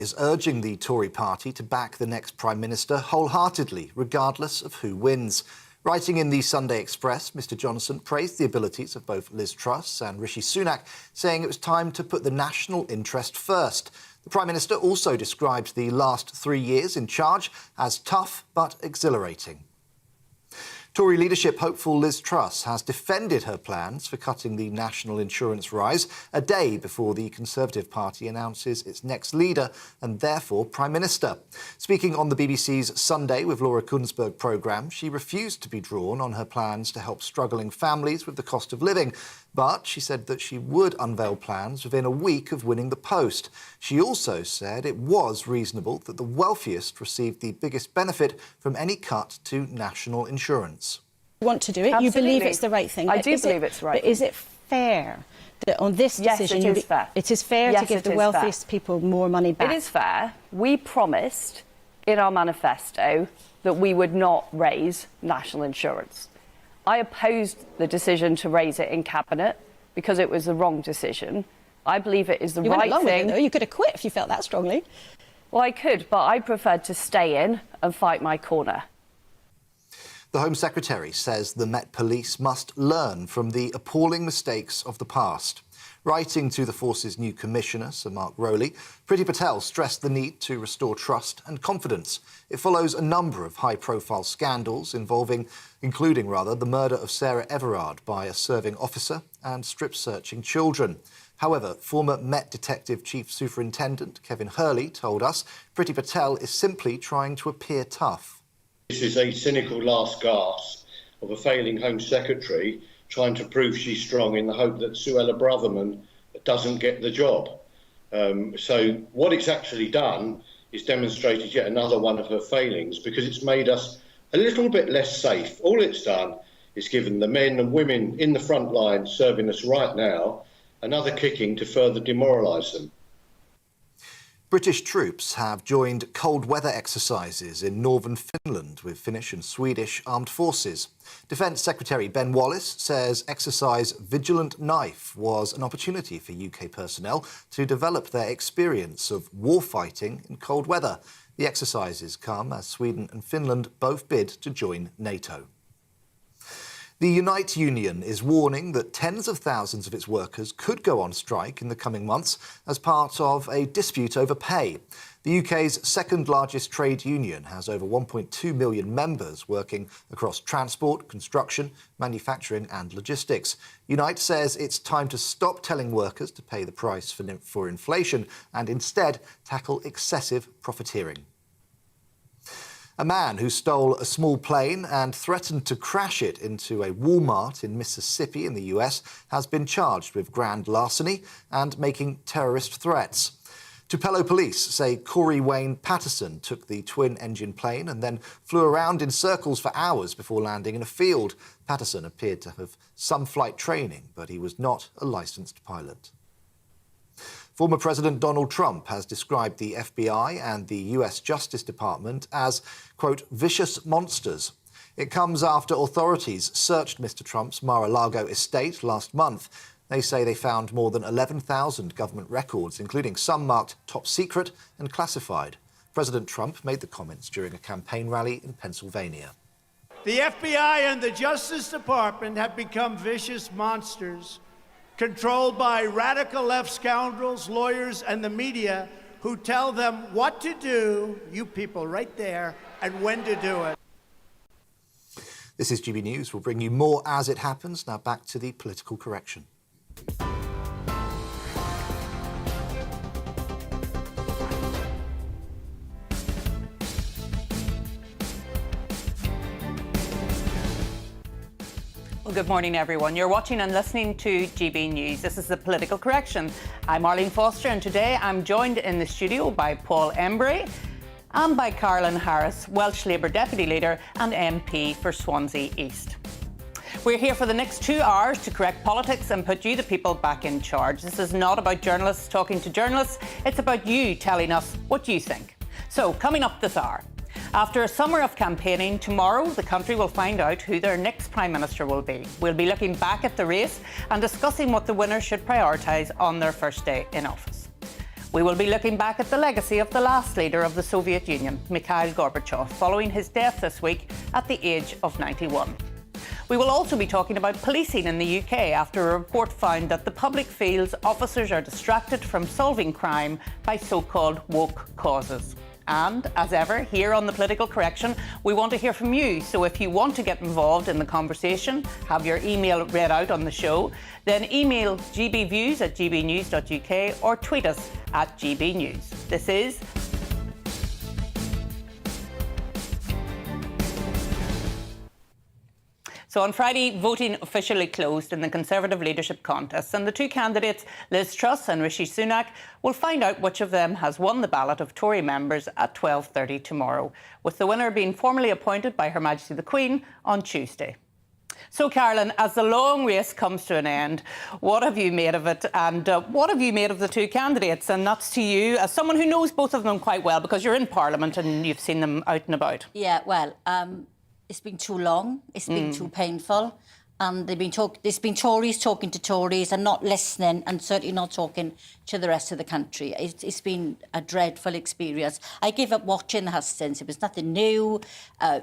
is urging the Tory party to back the next Prime Minister wholeheartedly, regardless of who wins. Writing in the Sunday Express, Mr Johnson praised the abilities of both Liz Truss and Rishi Sunak, saying it was time to put the national interest first. The Prime Minister also described the last 3 years in charge as tough but exhilarating. Tory leadership hopeful Liz Truss has defended her plans for cutting the national insurance rise a day before the Conservative Party announces its next leader and therefore Prime Minister. Speaking on the BBC's Sunday with Laura Kunsberg programme, she refused to be drawn on her plans to help struggling families with the cost of living, but she said that she would unveil plans within a week of winning the post. She also said it was reasonable that the wealthiest received the biggest benefit from any cut to national insurance. You want to do it? Absolutely. You believe it's the right thing. I do believe it's right. But is it fair that on this decision... Yes, it is fair. It is fair to give the wealthiest people more money back? It is fair. We promised in our manifesto that we would not raise national insurance. I opposed the decision to raise it in Cabinet because it was the wrong decision. I believe it is the right thing. You went along with it, though. You could have quit if you felt that strongly. Well, I could, but I preferred to stay in and fight my corner. The Home Secretary says the Met Police must learn from the appalling mistakes of the past. Writing to the force's new commissioner, Sir Mark Rowley, Priti Patel stressed the need to restore trust and confidence. It follows a number of high-profile scandals including the murder of Sarah Everard by a serving officer and strip-searching children. However, former Met Detective Chief Superintendent Kevin Hurley told us Priti Patel is simply trying to appear tough. This is a cynical last gasp of a failing Home Secretary trying to prove she's strong in the hope that Suella Braverman doesn't get the job. So what it's actually done is demonstrated yet another one of her failings because it's made us a little bit less safe. All it's done is given the men and women in the front line serving us right now another kicking to further demoralise them. British troops have joined cold weather exercises in northern Finland with Finnish and Swedish armed forces. Defence Secretary Ben Wallace says exercise Vigilant Knife was an opportunity for UK personnel to develop their experience of warfighting in cold weather. The exercises come as Sweden and Finland both bid to join NATO. The Unite Union is warning that tens of thousands of its workers could go on strike in the coming months as part of a dispute over pay. The UK's second largest trade union has over 1.2 million members working across transport, construction, manufacturing and logistics. Unite says it's time to stop telling workers to pay the price for inflation and instead tackle excessive profiteering. A man who stole a small plane and threatened to crash it into a Walmart in Mississippi in the US has been charged with grand larceny and making terrorist threats. Tupelo police say Corey Wayne Patterson took the twin-engine plane and then flew around in circles for hours before landing in a field. Patterson appeared to have some flight training, but he was not a licensed pilot. Former President Donald Trump has described the FBI and the US Justice Department as, quote, vicious monsters. It comes after authorities searched Mr. Trump's Mar-a-Lago estate last month. They say they found more than 11,000 government records, including some marked top secret and classified. President Trump made the comments during a campaign rally in Pennsylvania. The FBI and the Justice Department have become vicious monsters, controlled by radical left scoundrels, lawyers, and the media who tell them what to do, you people right there, and when to do it. This is GB News. We'll bring you more as it happens. Now back to the political correction. Good morning, everyone. You're watching and listening to GB News. This is the Political Correction. I'm Arlene Foster, and today I'm joined in the studio by Paul Embry and by Carolyn Harris, Welsh Labour Deputy Leader and MP for Swansea East. We're here for the next 2 hours to correct politics and put you, the people, back in charge. This is not about journalists talking to journalists. It's about you telling us what you think. So, coming up this hour, after a summer of campaigning, tomorrow the country will find out who their next Prime Minister will be. We'll be looking back at the race and discussing what the winners should prioritise on their first day in office. We will be looking back at the legacy of the last leader of the Soviet Union, Mikhail Gorbachev, following his death this week at the age of 91. We will also be talking about policing in the UK after a report found that the public feels officers are distracted from solving crime by so-called woke causes. And, as ever, here on The Political Correction, we want to hear from you. So if you want to get involved in the conversation, have your email read out on the show, then email gbviews@gbnews.uk or tweet us at gbnews. This is... So on Friday, voting officially closed in the Conservative leadership contest, and the two candidates, Liz Truss and Rishi Sunak, will find out which of them has won the ballot of Tory members at 12:30 tomorrow, with the winner being formally appointed by Her Majesty the Queen on Tuesday. So, Carolyn, as the long race comes to an end, what have you made of it, and what have you made of the two candidates? And that's to you, as someone who knows both of them quite well, because you're in Parliament and you've seen them out and about. Yeah, well, it's been too long, it's been too painful, and there's been Tories talking to Tories and not listening, and certainly not talking to the rest of the country. It's been a dreadful experience. I gave up watching the hustings. It was nothing new.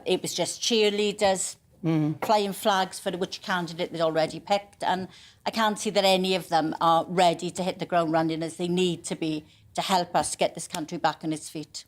It was just cheerleaders flying flags for which candidate they'd already picked, and I can't see that any of them are ready to hit the ground running as they need to be to help us get this country back on its feet.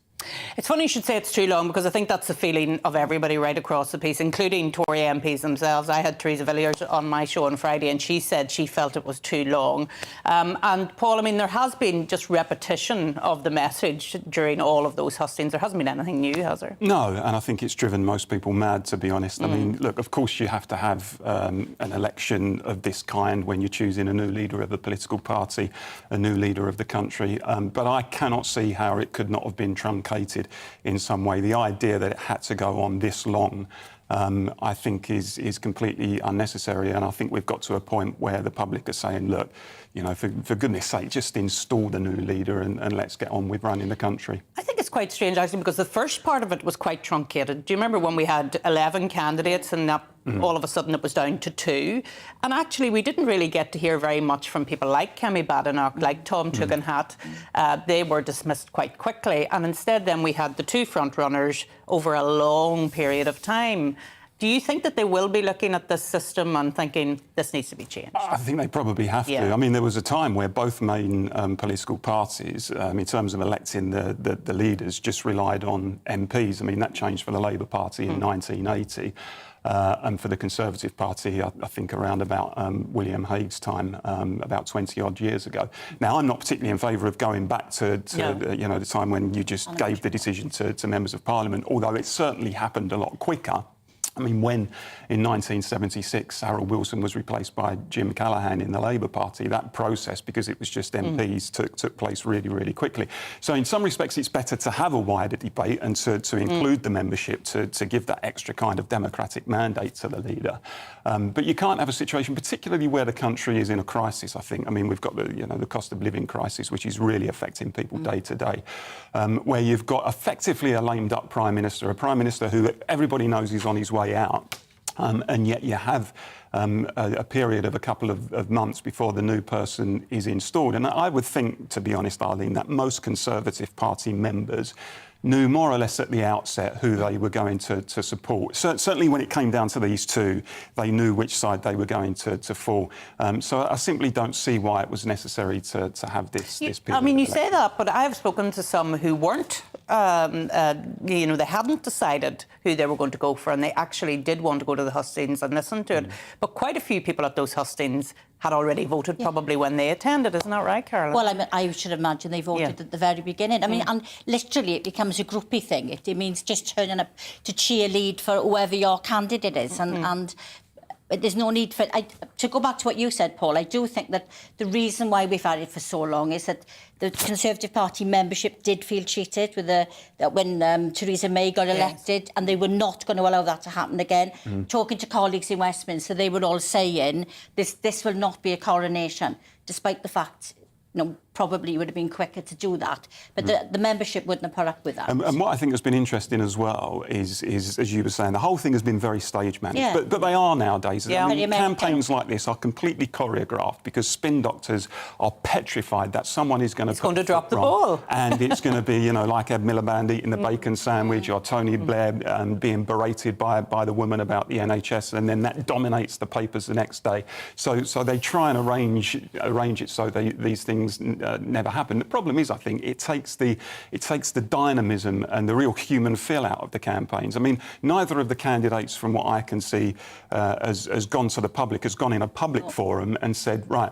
It's funny you should say it's too long, because I think that's the feeling of everybody right across the piece, including Tory MPs themselves. I had Theresa Villiers on my show on Friday, and she said she felt it was too long. And Paul, I mean, there has been just repetition of the message during all of those hustings. There hasn't been anything new, has there? No, and I think it's driven most people mad, to be honest. I mean, look, of course you have to have an election of this kind when you're choosing a new leader of a political party, a new leader of the country. But I cannot see how it could not have been truncated in some way. The idea that it had to go on this long, I think is completely unnecessary, and I think we've got to a point where the public are saying, look, you know, for goodness sake, just install the new leader and let's get on with running the country. I think it's quite strange, actually, because the first part of it was quite truncated. Do you remember when we had 11 candidates and that all of a sudden it was down to 2? And actually, we didn't really get to hear very much from people like Kemi Badenoch, like Tom Tugendhat. They were dismissed quite quickly. And instead, then we had the two front runners over a long period of time. Do you think that they will be looking at this system and thinking this needs to be changed? I think they probably have to. I mean, there was a time where both main political parties, in terms of electing the leaders, just relied on MPs. I mean, that changed for the Labour Party in 1980. And for the Conservative Party, I think around about William Hague's time, about 20-odd years ago. Now, I'm not particularly in favour of going back to you know, the time when you just gave the decision to members of Parliament, although it certainly happened a lot quicker. I mean, when in 1976 Harold Wilson was replaced by Jim Callaghan in the Labour Party, that process, because it was just MPs, took place really, really quickly. So in some respects, it's better to have a wider debate and to include the membership to give that extra kind of democratic mandate to the leader. But you can't have a situation, particularly where the country is in a crisis, I think. I mean, we've got the cost of living crisis, which is really affecting people day to day, where you've got effectively a lamed-up Prime Minister, a Prime Minister who everybody knows is on his way out, and yet you have a period of a couple of months before the new person is installed. And I would think, to be honest, Arlene, that most Conservative Party members knew more or less at the outset who they were going to support. Certainly when it came down to these two, they knew which side they were going to fall. So I simply don't see why it was necessary to have this period. I mean, you say that, but I have spoken to some who weren't, you know, they hadn't decided who they were going to go for, and they actually did want to go to the hustings and listen to it. But quite a few people at those hustings had already voted probably when they attended. Isn't that right, Caroline? Well, I mean, I should imagine they voted at the very beginning. I mean, and literally it becomes a groupie thing. It means just turning up to cheerlead for whoever your candidate is. And there's no need for... to go back to what you said, Paul, I do think that the reason why we've had it for so long is that the Conservative Party membership did feel cheated with when Theresa May got elected, and they were not going to allow that to happen again. Talking to colleagues in Westminster, they were all saying this will not be a coronation, despite the fact, you know, probably would have been quicker to do that. But the membership wouldn't have put up with that. And what I think has been interesting as well is, as you were saying, the whole thing has been very stage managed. Yeah. But they are nowadays. Yeah. I mean, campaigns like this are completely choreographed because spin doctors are petrified that someone is going to drop the ball. And it's going to be, you know, like Ed Miliband eating the bacon sandwich or Tony Blair being berated by the woman about the NHS, and then that dominates the papers the next day. So they try and arrange it so these things never happen. The problem is, I think, it takes the dynamism and the real human feel out of the campaigns. I mean, neither of the candidates, from what I can see, has gone to the public, has gone in a public forum and said, right,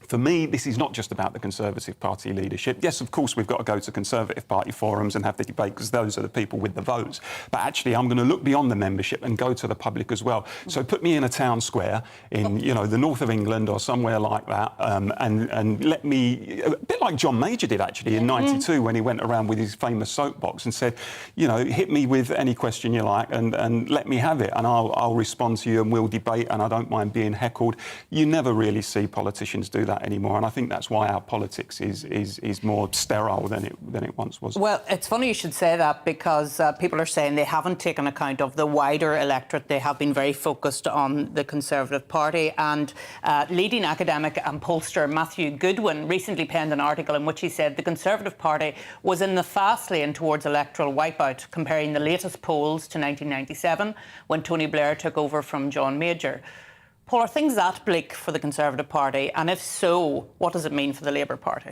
for me, this is not just about the Conservative Party leadership. Yes, of course, we've got to go to Conservative Party forums and have the debate because those are the people with the votes. But actually, I'm going to look beyond the membership and go to the public as well. So put me in a town square in, you know, the north of England or somewhere like that, and let me, a bit like John Major did actually in '92 when he went around with his famous soapbox and said, you know, hit me with any question you like and let me have it, and I'll respond to you and we'll debate, and I don't mind being heckled. You never really see politicians do that anymore, and I think that's why our politics is more sterile than it once was. Well, it's funny you should say that, because people are saying they haven't taken account of the wider electorate. They have been very focused on the Conservative Party, and leading academic and pollster Matthew Goodwin recently penned an article in which he said the Conservative Party was in the fast lane towards electoral wipeout, comparing the latest polls to 1997 when Tony Blair took over from John Major. Paul, are things that bleak for the Conservative Party? And if so, what does it mean for the Labour Party?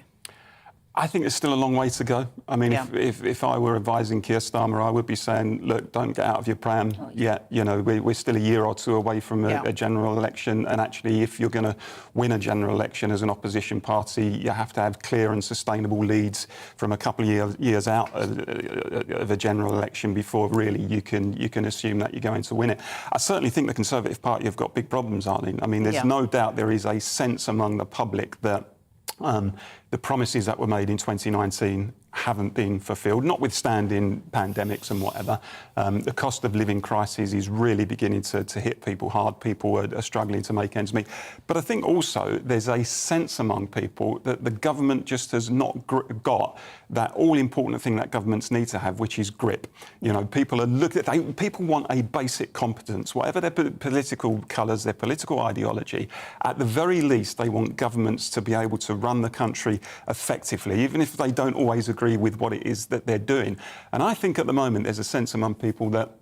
I think there's still a long way to go. I mean, if I were advising Keir Starmer, I would be saying, look, don't get out of your pram yet. You know, we're still a year or two away from a general election. And actually, if you're going to win a general election as an opposition party, you have to have clear and sustainable leads from a couple of years out of a general election before really you can assume that you're going to win it. I certainly think the Conservative Party have got big problems, Arlene. I mean, there's no doubt there is a sense among the public that the promises that were made in 2019 haven't been fulfilled, notwithstanding pandemics and whatever. The cost of living crisis is really beginning to hit people hard. People are struggling to make ends meet. But I think also there's a sense among people that the government just has not got that all-important thing that governments need to have, which is grip. You know, people are people want a basic competence, whatever their political colours, their political ideology. At the very least, they want governments to be able to run the country effectively, even if they don't always agree with what it is that they're doing. And I think at the moment there's a sense among people that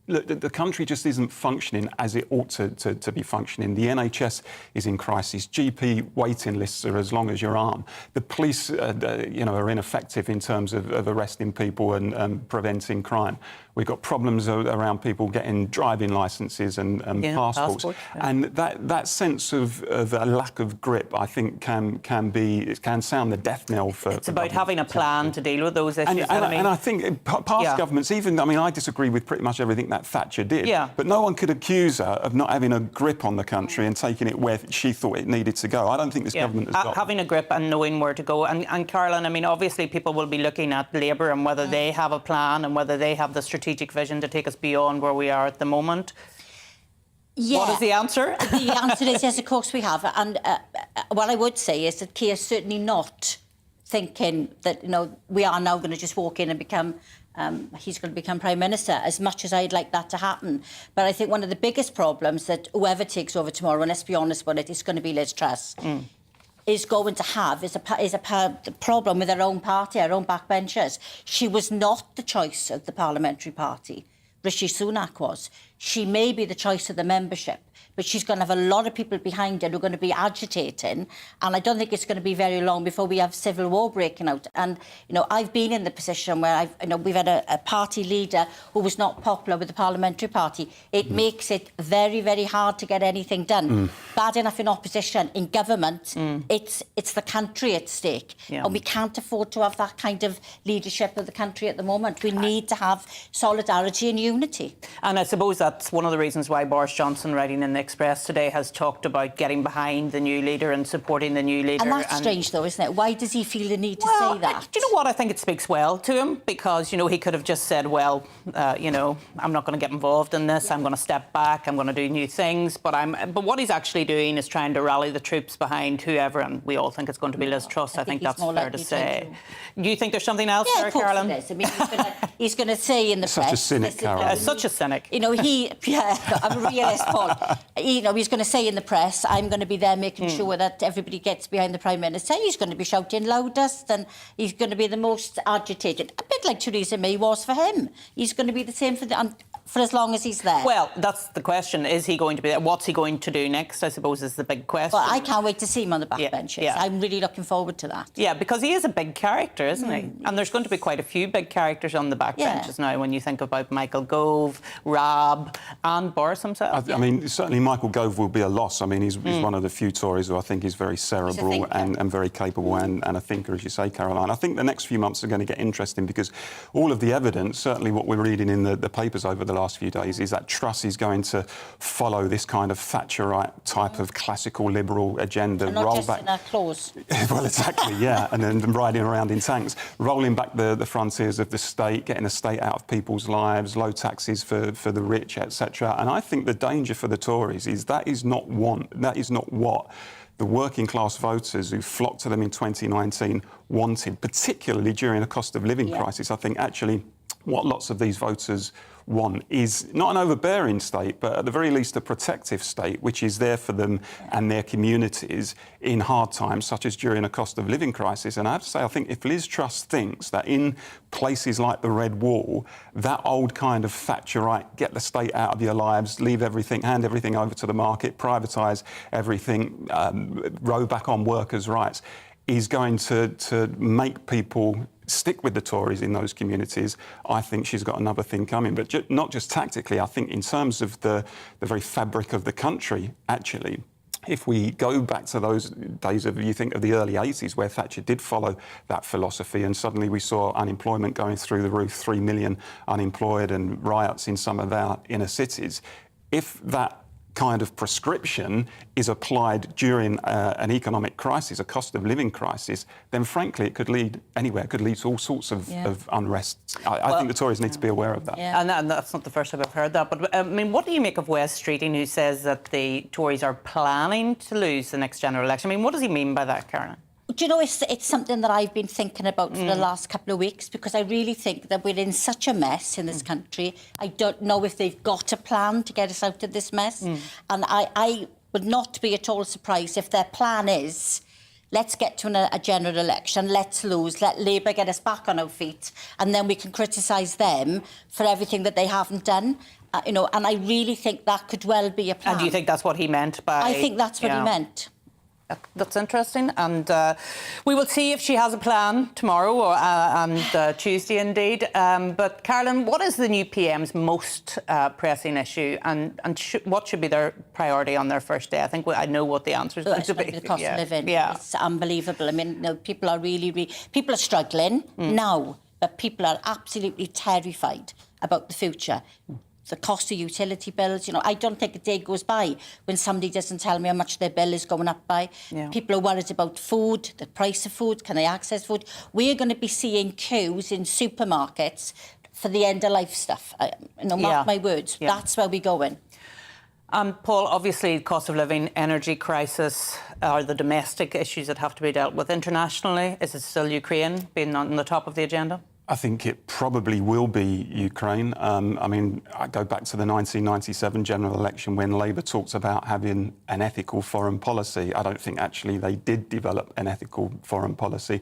look, the country just isn't functioning as it ought to be functioning. The NHS is in crisis. GP waiting lists are as long as your arm. The police, are ineffective in terms of arresting people and preventing crime. We've got problems around people getting driving licences and passports. And that sense of a lack of grip, I think, can sound the death knell for. It's about having a plan to deal with those issues. And I think past governments, I disagree with pretty much everything that Thatcher did. Yeah. But no one could accuse her of not having a grip on the country and taking it where she thought it needed to go. I don't think this government has got having a grip and knowing where to go. And Caroline, obviously people will be looking at Labour and whether they have a plan and whether they have the strategic vision to take us beyond where we are at the moment. Yeah. What is the answer? The answer is yes, of course we have. And what I would say is that Keir's certainly not thinking that, we are now going to just walk in and become he's going to become Prime Minister, as much as I'd like that to happen. But I think one of the biggest problems that whoever takes over tomorrow, and let's be honest about it, it's going to be Liz Truss, is going to have is a problem with her own party, her own backbenchers. She was not the choice of the parliamentary party. Rishi Sunak was. She may be the choice of the membership, but she's going to have a lot of people behind her who are going to be agitating, and I don't think it's going to be very long before we have civil war breaking out. And, I've been in the position where we've had a party leader who was not popular with the parliamentary party. It makes it very, very hard to get anything done. Bad enough in opposition. In government, it's the country at stake. And we can't afford to have that kind of leadership of the country at the moment. We need to have solidarity and unity. And I suppose that's one of the reasons why Boris Johnson, writing in the Express today, has talked about getting behind the new leader and supporting the new leader. And that's strange, though, isn't it? Why does he feel the need to say that? Do you know what? I think it speaks well to him because, you know, he could have just said, well, you know, I'm not going to get involved in this. I'm going to step back. I'm going to do new things. But what he's actually doing is trying to rally the troops behind whoever, and we all think it's going to be Liz Truss. I think that's fair to say. Do you think there's something else there, Caroline? It is. I mean, he's going to say in the press... Such a cynic, Caroline. Such a cynic. You know, I'm a realist, Paul. You know, he's going to say in the press, I'm going to be there making sure that everybody gets behind the Prime Minister. He's going to be shouting loudest and he's going to be the most agitated. A bit like Theresa May was for him. He's going to be the same for as long as he's there. Well, that's the question. Is he going to be there? What's he going to do next, I suppose, is the big question. Well, I can't wait to see him on the backbenches. Yeah. I'm really looking forward to that. Yeah, because he is a big character, isn't he? And there's going to be quite a few big characters on the backbenches now when you think about Michael Gove, Raab and Boris himself. I mean, certainly Michael Gove will be a loss. I mean, he's one of the few Tories who I think is very cerebral and very capable and a thinker, as you say, Caroline. I think the next few months are going to get interesting because all of the evidence, certainly what we're reading in the papers over the last few days, is that Truss is going to follow this kind of Thatcherite type of classical liberal agenda. And not just in our claws. Well, exactly, yeah, and then riding around in tanks, rolling back the frontiers of the state, getting the state out of people's lives, low taxes for the rich, etc. And I think the danger for the Tories is that is not what the working class voters who flocked to them in 2019 wanted, particularly during a cost of living crisis. I think actually what lots of these voters want is not an overbearing state, but at the very least a protective state, which is there for them and their communities in hard times, such as during a cost of living crisis. And I have to say, I think if Liz Truss thinks that in places like the Red Wall, that old kind of Thatcherite, get the state out of your lives, leave everything, hand everything over to the market, privatise everything, row back on workers' rights, is going to make people stick with the Tories in those communities, I think she's got another thing coming. But not just tactically, I think in terms of the very fabric of the country, actually, if we go back to those days of, you think of the early 80s, where Thatcher did follow that philosophy, and suddenly we saw unemployment going through the roof, 3 million unemployed and riots in some of our inner cities. If that kind of prescription is applied during an economic crisis, a cost of living crisis, then frankly it could lead anywhere. It could lead to all sorts of unrest. I think the Tories need to be aware of that. Yeah. And that's not the first time I've heard that. But I mean, what do you make of Wes Streeting, who says that the Tories are planning to lose the next general election? I mean, what does he mean by that, Caroline? Do you know, it's something that I've been thinking about for the last couple of weeks, because I really think that we're in such a mess in this country. I don't know if they've got a plan to get us out of this mess. And I would not be at all surprised if their plan is, let's get to a general election, let's lose, let Labour get us back on our feet, and then we can criticise them for everything that they haven't done. You know, and I really think that could well be a plan. And do you think that's what he meant by... I think that's what he meant. That's interesting, and we will see if she has a plan tomorrow and Tuesday indeed. But Caroline, what is the new PM's most pressing issue, and what should be their priority on their first day? I think I know what the answer is going to be. The cost of living. It's unbelievable. I mean, people are people are struggling now, but people are absolutely terrified about the future. The cost of utility bills, you know, I don't think a day goes by when somebody doesn't tell me how much their bill is going up by. People are worried about food, the price of food, can they access food? We're going to be seeing queues in supermarkets for the end-of-life stuff. Mark my words, that's where we're going. Paul, obviously, cost of living, energy crisis are the domestic issues that have to be dealt with internationally. Is it still Ukraine being on the top of the agenda? I think it probably will be Ukraine. I mean, I go back to the 1997 general election when Labour talked about having an ethical foreign policy. I don't think actually they did develop an ethical foreign policy.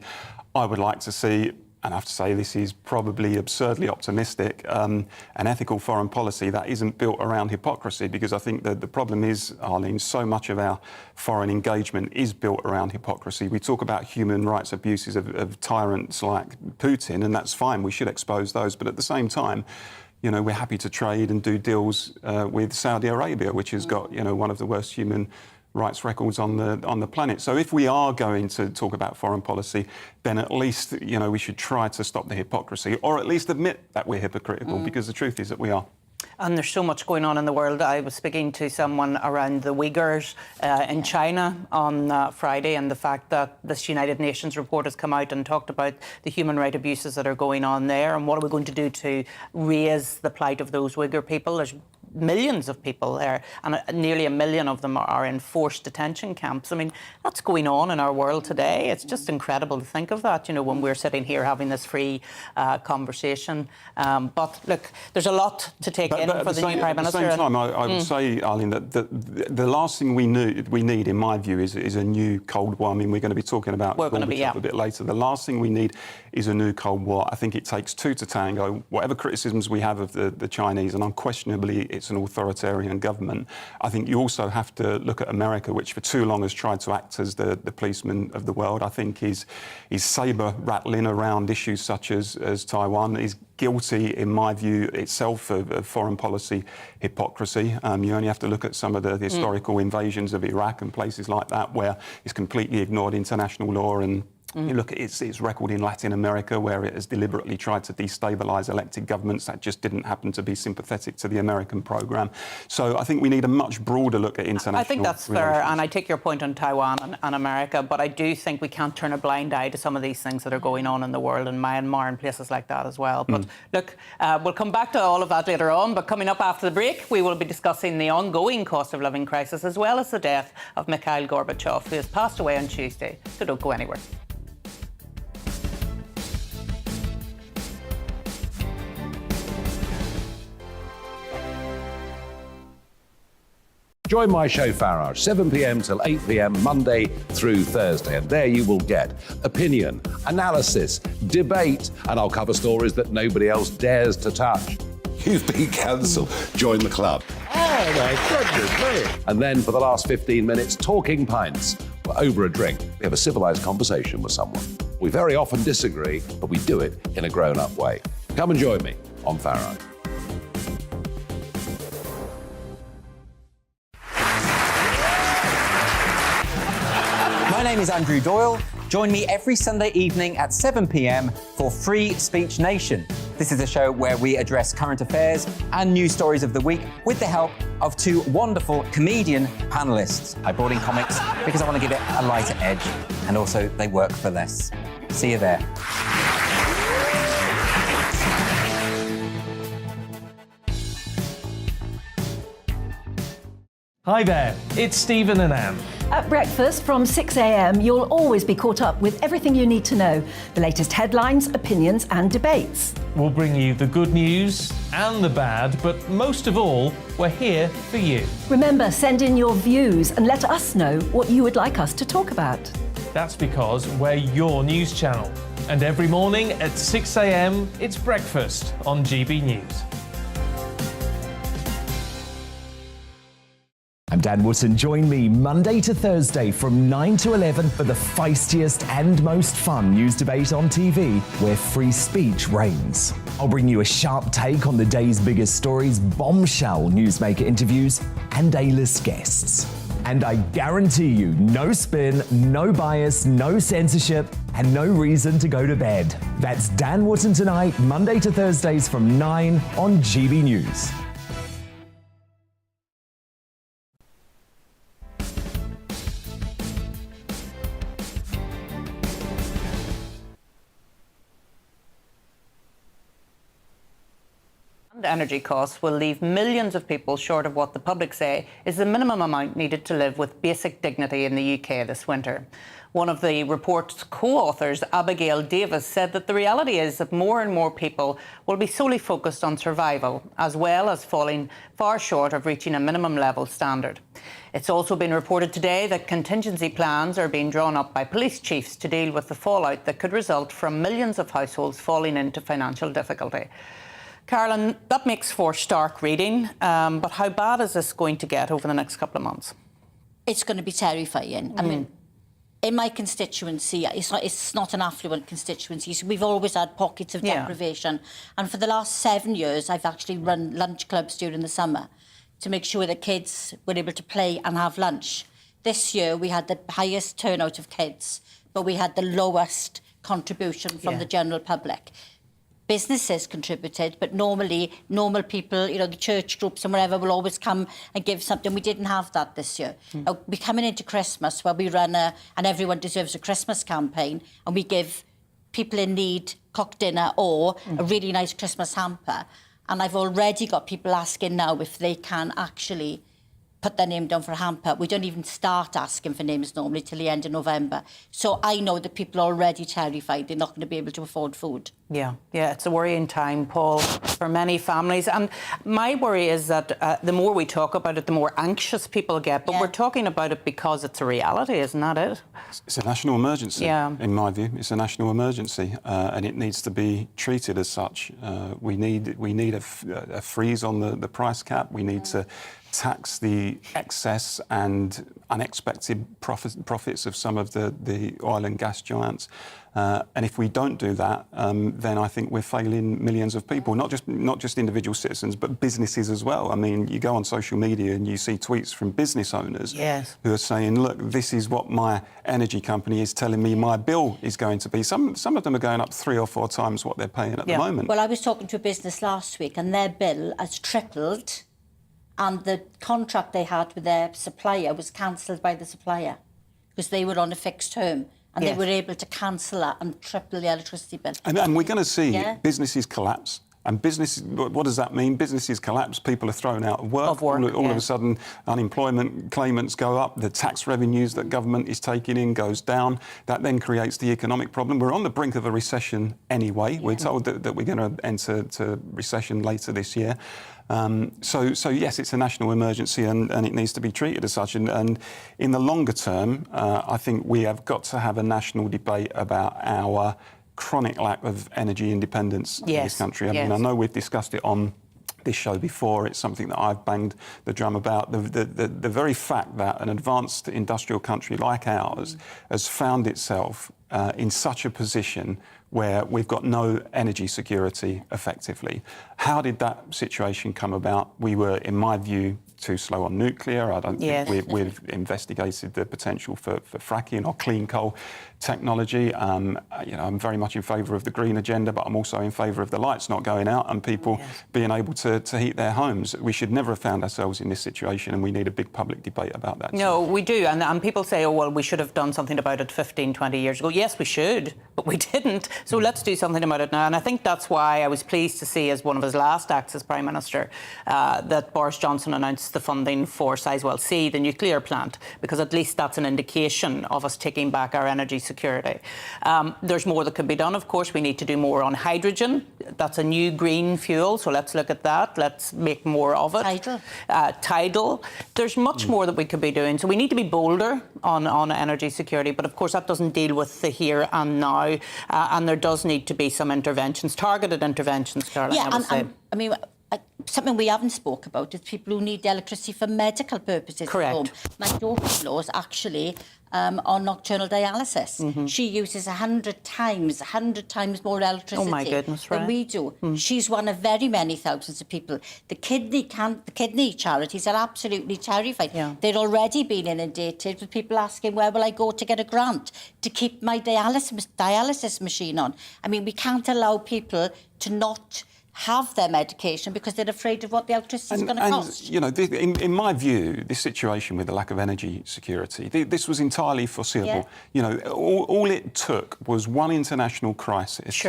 I would like to see, and I have to say this is probably absurdly optimistic, an ethical foreign policy that isn't built around hypocrisy, because I think that the problem is, Arlene, so much of our foreign engagement is built around hypocrisy. We talk about human rights abuses of tyrants like Putin, and that's fine, we should expose those, but at the same time, you know, we're happy to trade and do deals with Saudi Arabia, which has got, you know, one of the worst human rights records on the planet. So if we are going to talk about foreign policy, then at least, you know, we should try to stop the hypocrisy, or at least admit that we're hypocritical, because the truth is that we are. And there's so much going on in the world. I was speaking to someone around the Uyghurs in China on Friday, and the fact that this United Nations report has come out and talked about the human rights abuses that are going on there, and what are we going to do to raise the plight of those Uyghur people. There's millions of people there, and nearly 1 million of them are in forced detention camps. I mean, that's going on in our world today. It's just incredible to think of that, you know, when we're sitting here having this free conversation. But look, there's a lot to take in for the new Prime Minister. At the same time, I would say, Arlene, that the last thing we need, in my view, is a new Cold War. I mean, we're going to be talking about Gorbachev a bit later. The last thing we need is a new Cold War. I think it takes two to tango. Whatever criticisms we have of the Chinese, and unquestionably it's an authoritarian government, I think you also have to look at America, which for too long has tried to act as the policeman of the world. I think he's sabre-rattling around issues such as Taiwan. He's guilty, in my view, itself of foreign policy hypocrisy. You only have to look at some of the historical invasions of Iraq and places like that where he's completely ignored international law, and you look at its record in Latin America, where it has deliberately tried to destabilise elected governments that just didn't happen to be sympathetic to the American programme. So I think we need a much broader look at international I think that's fair, and I take your point on Taiwan and America, but I do think we can't turn a blind eye to some of these things that are going on in the world, in Myanmar and places like that as well. But look, we'll come back to all of that later on, but coming up after the break, we will be discussing the ongoing cost of living crisis, as well as the death of Mikhail Gorbachev, who has passed away on Tuesday. So don't go anywhere. Join my show Farage, 7 p.m. till 8 p.m. Monday through Thursday, and there you will get opinion, analysis, debate, and I'll cover stories that nobody else dares to touch. You've been cancelled. Join the club. Oh my goodness me. And then for the last 15 minutes, talking pints. We're over a drink. We have a civilised conversation with someone. We very often disagree, but we do it in a grown-up way. Come and join me on Farage. My name is Andrew Doyle. Join me every Sunday evening at 7 p.m. for Free Speech Nation. This is a show where we address current affairs and news stories of the week with the help of two wonderful comedian panellists. I brought in comics because I want to give it a lighter edge, and also they work for less. See you there. Hi there, it's Stephen and Anne. At breakfast from 6 a.m, you'll always be caught up with everything you need to know, the latest headlines, opinions and debates. We'll bring you the good news and the bad, but most of all, we're here for you. Remember, send in your views and let us know what you would like us to talk about. That's because we're your news channel. And every morning at 6 a.m, it's breakfast on GB News. I'm Dan Wootton. Join me Monday to Thursday from 9 to 11 for the feistiest and most fun news debate on TV, where free speech reigns. I'll bring you a sharp take on the day's biggest stories, bombshell newsmaker interviews, and A-list guests. And I guarantee you, no spin, no bias, no censorship, and no reason to go to bed. That's Dan Wootton Tonight, Monday to Thursdays from 9 on GB News. Energy costs will leave millions of people short of what the public say is the minimum amount needed to live with basic dignity in the UK this winter. One of the report's co-authors, Abigail Davis, said that the reality is that more and more people will be solely focused on survival, as well as falling far short of reaching a minimum level standard. It's also been reported today that contingency plans are being drawn up by police chiefs to deal with the fallout that could result from millions of households falling into financial difficulty. Carolyn, that makes for stark reading, but how bad is this going to get over the next couple of months? It's going to be terrifying. I mean, in my constituency, it's not an affluent constituency, so we've always had pockets of deprivation. And for the last 7 years, I've actually run lunch clubs during the summer to make sure that kids were able to play and have lunch. This year, we had the highest turnout of kids, but we had the lowest contribution from the general public. businesses contributed, but normally, normal people, you know, the church groups and whatever will always come and give something. We didn't have that this year. We're coming into Christmas where we run and everyone deserves a Christmas campaign, and we give people in need cooked dinner or a really nice Christmas hamper. And I've already got people asking now if they can actually put their name down for a hamper. We don't even start asking for names normally till the end of November. So I know that people are already terrified they're not going to be able to afford food. Yeah, it's a worrying time, Paul, for many families. And my worry is that the more we talk about it, the more anxious people get. But we're talking about it because it's a reality, isn't that it? It's a national emergency, in my view. It's a national emergency, and it needs to be treated as such. We need a freeze on the price cap. We need to tax the excess and unexpected profits of some of the oil and gas giants. And if we don't do that, then I think we're failing millions of people, not just individual citizens, but businesses as well. I mean, you go on social media and you see tweets from business owners who are saying, look, this is what my energy company is telling me my bill is going to be. Some of them are going up 3 or 4 times what they're paying at the moment. Well, I was talking to a business last week and their bill has tripled, and the contract they had with their supplier was cancelled by the supplier because they were on a fixed term. And they were able to cancel that and triple the electricity bill. And we're going to see businesses collapse. And what does that mean? Businesses collapse, people are thrown out of work. All of a sudden, unemployment claimants go up, the tax revenues that government is taking in goes down. That then creates the economic problem. We're on the brink of a recession anyway. We're told that we're going to enter recession later this year. So yes, it's a national emergency and it needs to be treated as such. And in the longer term, I think we have got to have a national debate about our chronic lack of energy independence in this country. I mean, I know we've discussed it on this show before. It's something that I've banged the drum about. The very fact that an advanced industrial country like ours has found itself in such a position where we've got no energy security effectively. How did that situation come about? We were, in my view, too slow on nuclear. I don't think we've investigated the potential for fracking or clean coal technology. I'm very much in favour of the green agenda, but I'm also in favour of the lights not going out and people being able to heat their homes. We should never have found ourselves in this situation, and we need a big public debate about that. No, we do. And people say, oh, well, we should have done something about it 15, 20 years ago. Yes, we should, but we didn't. So let's do something about it now. And I think that's why I was pleased to see, as one of his last acts as Prime Minister, that Boris Johnson announced the funding for Sizewell C, the nuclear plant, because at least that's an indication of us taking back our energy security. There's more that could be done, of course. We need to do more on hydrogen. That's a new green fuel, so let's look at that. Let's make more of it. Tidal. There's much more that we could be doing. So we need to be bolder on energy security, but of course that doesn't deal with the here and now, and there does need to be some interventions, targeted interventions, Caroline, I would say. I mean, something we haven't spoke about is people who need electricity for medical purposes at home. My daughter-in-law is actually on nocturnal dialysis. She uses 100 times more electricity than we do. She's one of very many thousands of people. The kidney charities are absolutely terrified. They're already being inundated with people asking, where will I go to get a grant to keep my dialysis machine on? I mean, we can't allow people to not have their medication because they're afraid of what the electricity is going to cost. You know, in my view, this situation with the lack of energy security, this was entirely foreseeable. You know, all it took was one international crisis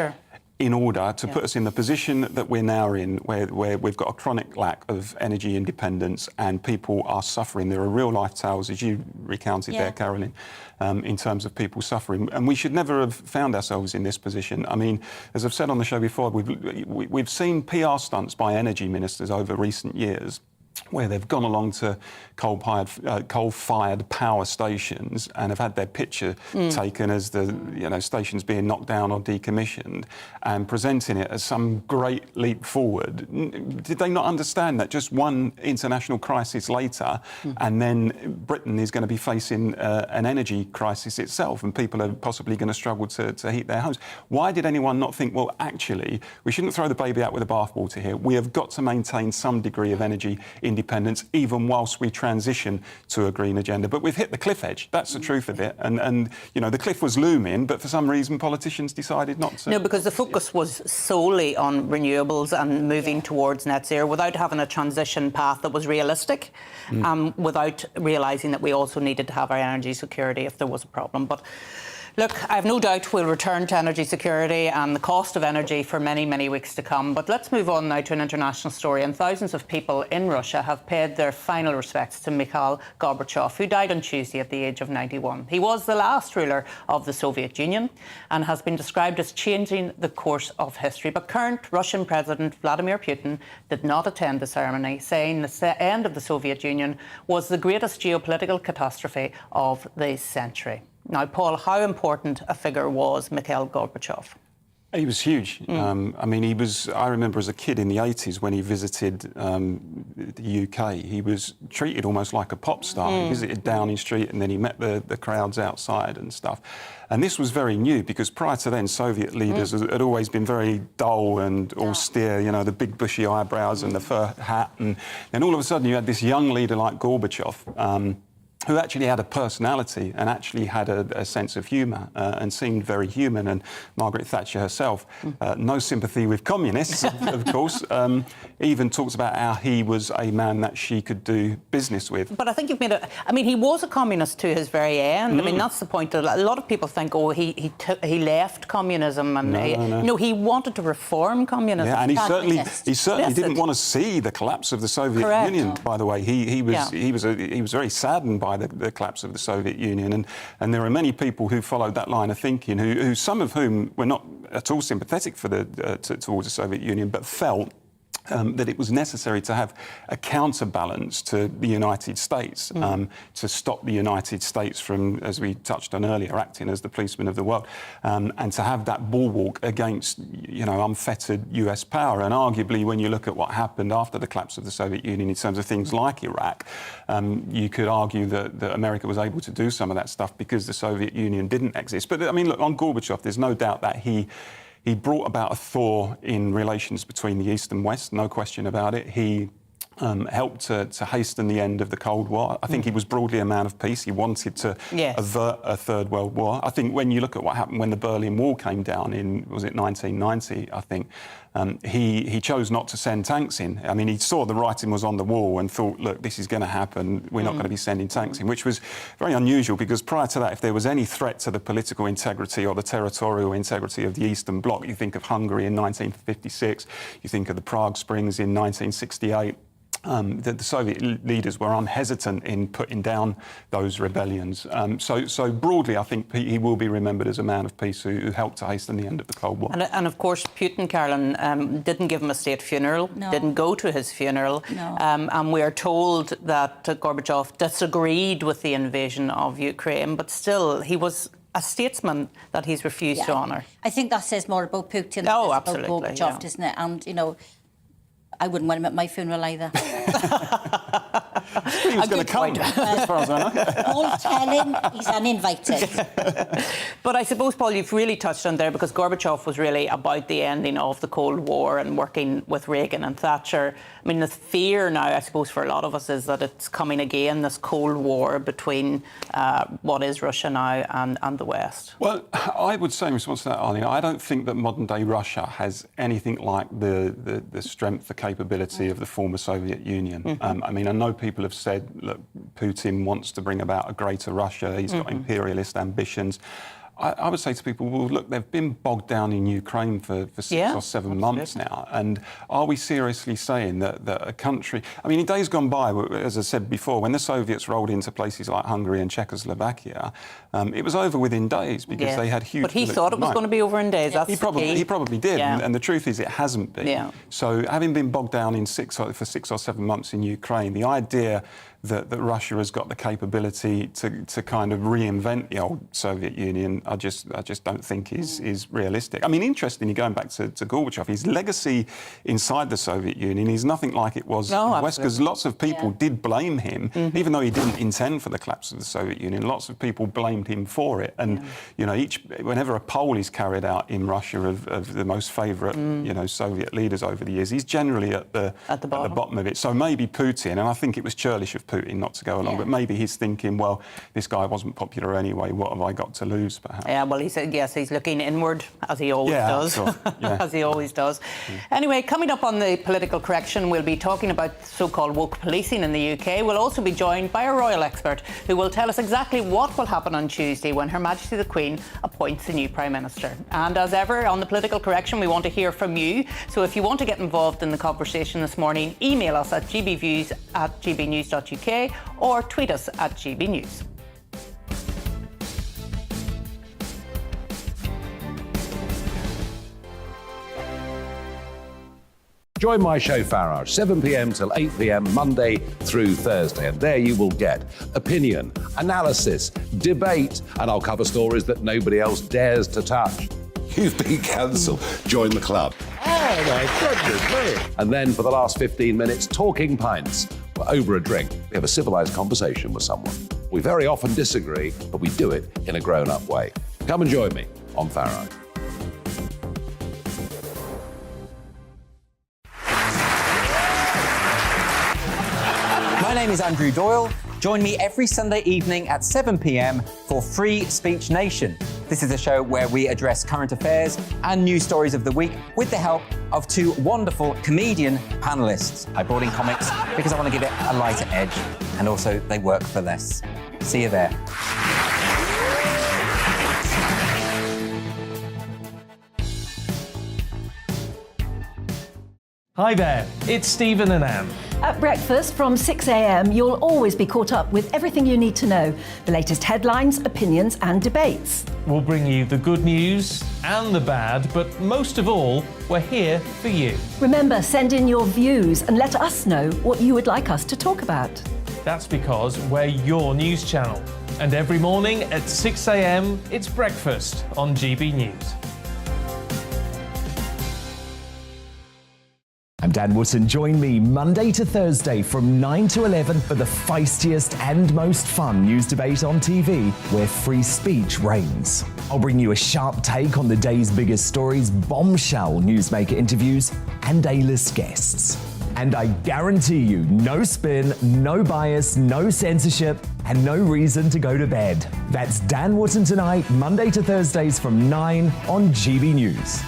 in order to put us in the position that we're now in, where we've got a chronic lack of energy independence and people are suffering. There are real-life tales, as you recounted there, Caroline, in terms of people suffering. And we should never have found ourselves in this position. I mean, as I've said on the show before, we've seen PR stunts by energy ministers over recent years where they've gone along to coal-fired power stations and have had their picture taken as the stations being knocked down or decommissioned and presenting it as some great leap forward. Did they not understand that just one international crisis later and then Britain is going to be facing an energy crisis itself and people are possibly going to struggle to heat their homes? Why did anyone not think, well, actually, we shouldn't throw the baby out with the bathwater here. We have got to maintain some degree of energy independence independence, even whilst we transition to a green agenda. But we've hit the cliff edge. That's the truth of it. And you know, the cliff was looming, but for some reason politicians decided not to. No, because the focus was solely on renewables and moving towards net zero without having a transition path that was realistic, without realising that we also needed to have our energy security if there was a problem. But look, I have no doubt we'll return to energy security and the cost of energy for many, many weeks to come. But let's move on now to an international story. And thousands of people in Russia have paid their final respects to Mikhail Gorbachev, who died on Tuesday at the age of 91. He was the last ruler of the Soviet Union and has been described as changing the course of history. But current Russian President Vladimir Putin did not attend the ceremony, saying the end of the Soviet Union was the greatest geopolitical catastrophe of the century. Now, Paul, how important a figure was Mikhail Gorbachev? He was huge. I mean, I remember as a kid in the 80s when he visited the UK, he was treated almost like a pop star. He visited Downing Street and then he met the crowds outside and stuff. And this was very new because prior to then, Soviet leaders had always been very dull and austere, you know, the big bushy eyebrows and the fur hat. And then all of a sudden you had this young leader like Gorbachev, who actually had a personality and actually had a sense of humour and seemed very human. And Margaret Thatcher herself, no sympathy with communists, of course, even talks about how he was a man that she could do business with. But I think you've made I mean, he was a communist to his very end. I mean, that's the point. A lot of people think, oh, he left communism and no, he wanted to reform communism. Yeah, and he certainly didn't want to see the collapse of the Soviet Union. By the way, he was very saddened by the collapse of the Soviet Union, and there are many people who followed that line of thinking, who some of whom were not at all sympathetic for towards the Soviet Union, but felt that it was necessary to have a counterbalance to the United States, to stop the United States from, as we touched on earlier, acting as the policeman of the world, and to have that bulwark against, you know, unfettered US power. And arguably, when you look at what happened after the collapse of the Soviet Union in terms of things like Iraq, you could argue that America was able to do some of that stuff because the Soviet Union didn't exist. But, I mean, look, on Gorbachev, there's no doubt that he brought about a thaw in relations between the East and West, no question about it. He helped to hasten the end of the Cold War. I think he was broadly a man of peace. He wanted to avert a Third World War. I think when you look at what happened when the Berlin Wall came down in, was it 1990, I think, he chose not to send tanks in. I mean, he saw the writing was on the wall and thought, look, this is going to happen. We're not going to be sending tanks in, which was very unusual because prior to that, if there was any threat to the political integrity or the territorial integrity of the Eastern Bloc, you think of Hungary in 1956, you think of the Prague Springs in 1968. The Soviet leaders were unhesitant in putting down those rebellions. So broadly, I think he will be remembered as a man of peace who helped to hasten the end of the Cold War. And of course, Putin, Caroline, didn't give him a state funeral, didn't go to his funeral. And we are told that Gorbachev disagreed with the invasion of Ukraine, but still, he was a statesman that he's refused to honour. I think that says more about Putin than about Gorbachev, doesn't it? And, you know, I wouldn't want him at my funeral either. He was going to come, as far as I know. Paul, tell him he's uninvited. But I suppose, Paul, you've really touched on there because Gorbachev was really about the ending of the Cold War and working with Reagan and Thatcher. I mean, the fear now, I suppose, for a lot of us is that it's coming again, this Cold War between what is Russia now and the West. Well, I would say in response to that, Arlene, I don't think that modern-day Russia has anything like the strength, the capability of the former Soviet Union. I mean, I know people have said, look, Putin wants to bring about a greater Russia, he's got imperialist ambitions. I would say to people, well, look, they've been bogged down in Ukraine for 6 or 7 months now. And are we seriously saying that a country... I mean, in days gone by, as I said before, when the Soviets rolled into places like Hungary and Czechoslovakia, it was over within days because they had huge... But he thought it was going to be over in days. That's he probably did. And the truth is it hasn't been. So having been bogged down in for 6 or 7 months in Ukraine, the idea that Russia has got the capability to kind of reinvent the old Soviet Union, I just don't think is realistic. I mean, interestingly, going back to Gorbachev, his legacy inside the Soviet Union is nothing like it was in the West, because lots of people did blame him, even though he didn't intend for the collapse of the Soviet Union. Lots of people blamed him for it, and you know, whenever a poll is carried out in Russia of the most favourite Soviet leaders over the years, he's generally at the bottom of it. So maybe Putin, and I think it was churlish of Putin not to go along, but maybe he's thinking, well, this guy wasn't popular anyway, what have I got to lose, perhaps? Yeah, well, he's looking inward, as he always does. Sure. Yeah. As he always does. Anyway, coming up on the political correction, we'll be talking about so-called woke policing in the UK. We'll also be joined by a royal expert who will tell us exactly what will happen on Tuesday when Her Majesty the Queen appoints the new Prime Minister. And as ever, on the political correction, we want to hear from you. So if you want to get involved in the conversation this morning, email us at gbviews@gbnews.uk or tweet us at GBNews. Join my show Farage, 7 p.m. till 8 p.m. Monday through Thursday, and there you will get opinion, analysis, debate, and I'll cover stories that nobody else dares to touch. You've been cancelled. Join the club. Oh my goodness me. And then for the last 15 minutes, talking pints. We're over a drink. We have a civilised conversation with someone. We very often disagree, but we do it in a grown-up way. Come and join me on Farage. My name is Andrew Doyle. Join me every Sunday evening at 7 p.m. for Free Speech Nation. This is a show where we address current affairs and news stories of the week with the help of two wonderful comedian panellists. I brought in comics because I want to give it a lighter edge, and also they work for less. See you there. Hi there, it's Stephen and Anne. At breakfast from 6 a.m, you'll always be caught up with everything you need to know, the latest headlines, opinions and debates. We'll bring you the good news and the bad, but most of all, we're here for you. Remember, send in your views and let us know what you would like us to talk about. That's because we're your news channel. And every morning at 6 a.m, it's breakfast on GB News. I'm Dan Wootton. Join me Monday to Thursday from 9 to 11 for the feistiest and most fun news debate on TV, where free speech reigns. I'll bring you a sharp take on the day's biggest stories, bombshell newsmaker interviews, and A-list guests. And I guarantee you, no spin, no bias, no censorship, and no reason to go to bed. That's Dan Wootton Tonight, Monday to Thursdays from 9 on GB News.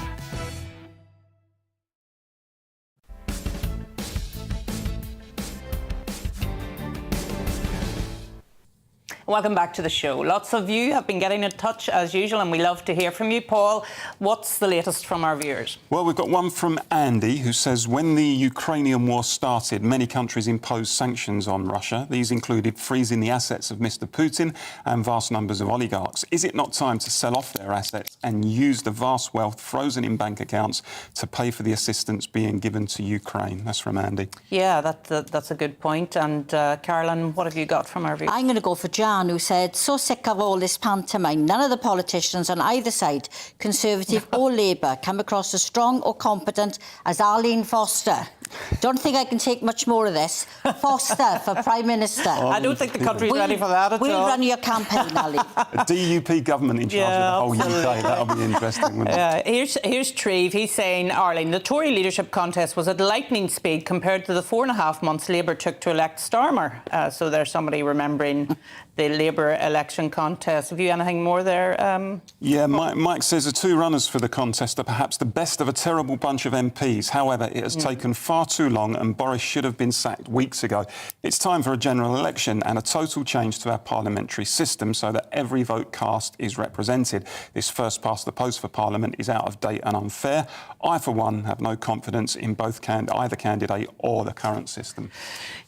Welcome back to the show. Lots of you have been getting in touch as usual, and we love to hear from you. Paul, what's the latest from our viewers? Well, we've got one from Andy, who says, when the Ukrainian war started, many countries imposed sanctions on Russia. These included freezing the assets of Mr. Putin and vast numbers of oligarchs. Is it not time to sell off their assets and use the vast wealth frozen in bank accounts to pay for the assistance being given to Ukraine? That's from Andy. Yeah, that's a good point. And Caroline, what have you got from our viewers? I'm going to go for Jan, who said, so sick of all this pantomime. None of the politicians on either side, Conservative or Labour, come across as strong or competent as Arlene Foster. Don't think I can take much more of this. Foster for Prime Minister. I don't think the country's ready for that at all. We'll run your campaign, Ali. A DUP government in charge of the whole UK. That'll be interesting, wouldn't it? Here's Treve. He's saying, Arlene, the Tory leadership contest was at lightning speed compared to the 4.5 months Labour took to elect Starmer. So there's somebody remembering the Labour election contest. Have you anything more there? Yeah, Mike says the two runners for the contest are perhaps the best of a terrible bunch of MPs. However, it has taken far too long and Boris should have been sacked weeks ago. It's time for a general election and a total change to our parliamentary system so that every vote cast is represented. This first past the post for Parliament is out of date and unfair. I, for one, have no confidence in either candidate or the current system.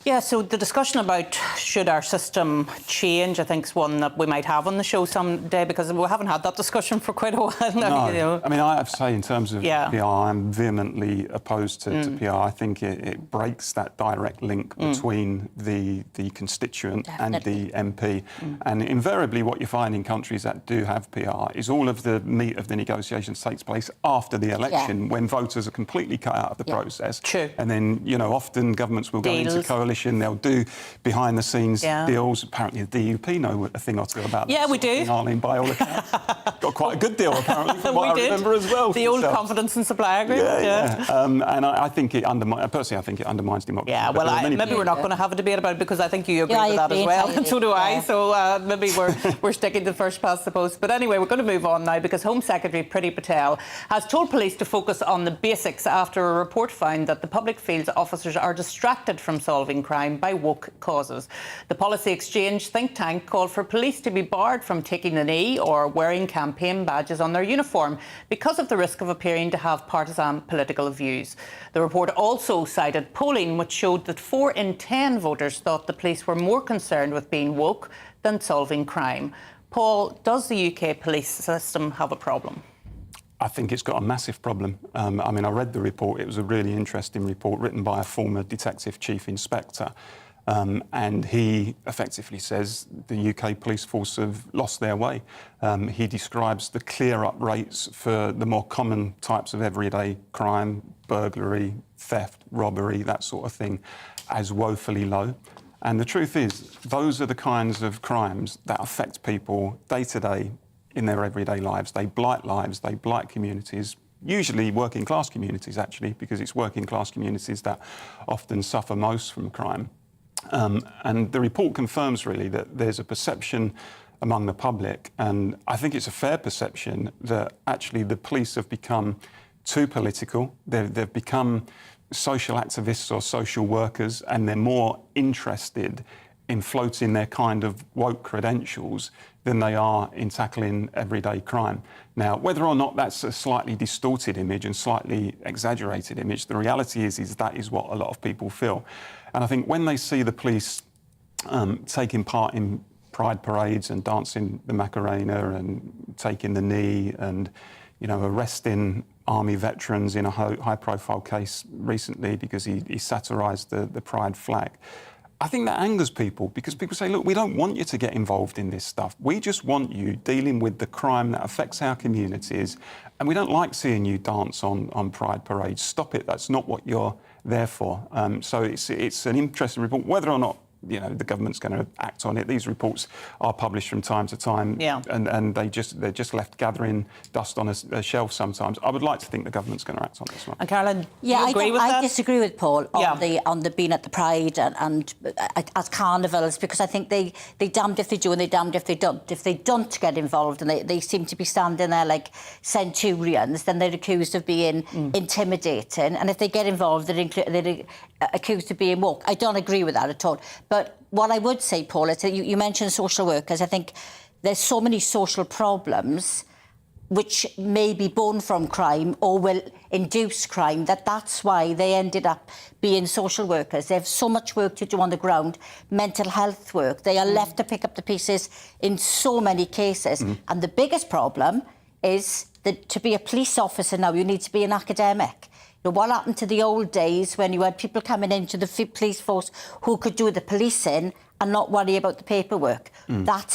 Yeah, so the discussion about should our system change, I think, is one that we might have on the show someday, because we haven't had that discussion for quite a while now. No. You know. I mean, I have to say, in terms of PR, I'm vehemently opposed to PR. think it breaks that direct link between the constituent and the MP. And invariably what you find in countries that do have PR is all of the meat of the negotiations takes place after the election when voters are completely cut out of the process. True. And then, you know, often governments will go into coalition, they'll do behind-the-scenes deals. Apparently the DUP know a thing or two about that. Yeah, we do. Arlene, by all accounts. Got quite a good deal, apparently, from what I remember as well. The old confidence and supply agreement. And I think it undermines, personally, I think it undermines democracy. Yeah, well, maybe we're not going to have a debate about it because I think you agree with that as well, and so do I. So maybe we're sticking to first past the post. But anyway, we're going to move on now because Home Secretary Priti Patel has told police to focus on the basics after a report found that the public feels officers are distracted from solving crime by woke causes. The Policy Exchange think tank called for police to be barred from taking the knee or wearing campaign badges on their uniform because of the risk of appearing to have partisan political views. The report also cited polling which showed that 4 in 10 voters thought the police were more concerned with being woke than solving crime. Paul, does the UK police system have a problem? I think it's got a massive problem. I mean, I read the report. It was a really interesting report written by a former detective chief inspector. And he effectively says the UK police force have lost their way. He describes the clear-up rates for the more common types of everyday crime, burglary, theft, robbery, that sort of thing, as woefully low. And the truth is, those are the kinds of crimes that affect people day to day in their everyday lives. They blight communities, usually working class communities, actually, because it's working class communities that often suffer most from crime. And the report confirms really that there's a perception among the public, and I think it's a fair perception, that actually the police have become too political. They've become social activists or social workers, and they're more interested in floating their kind of woke credentials than they are in tackling everyday crime. Now, whether or not that's a slightly distorted image and slightly exaggerated image, the reality is that is what a lot of people feel. And I think when they see the police taking part in pride parades and dancing the Macarena and taking the knee and, you know, arresting army veterans in a high-profile case recently because he satirised the pride flag, I think that angers people because people say, look, we don't want you to get involved in this stuff. We just want you dealing with the crime that affects our communities, and we don't like seeing you dance on pride parades. Stop it. That's not what you're there for. So it's an interesting report. Whether or not, you know, the government's going to act on it. These reports are published from time to time, and they're just left gathering dust on a shelf sometimes. I would like to think the government's going to act on this one. And Caroline, do you agree with that? I disagree with Paul on the being at the Pride and at carnivals, because I think they damned if they do and they damned if they don't. If they don't get involved and they seem to be standing there like centurions, then they're accused of being intimidating, and if they get involved, they're accused of being woke. I don't agree with that at all. But what I would say, Paul, is that you mentioned social workers. I think there's so many social problems which may be born from crime or will induce crime, that's why they ended up being social workers. They have so much work to do on the ground, mental health work. They are left to pick up the pieces in so many cases. And the biggest problem is that to be a police officer now, you need to be an academic. You know, what happened to the old days when you had people coming into the police force who could do the policing and not worry about the paperwork?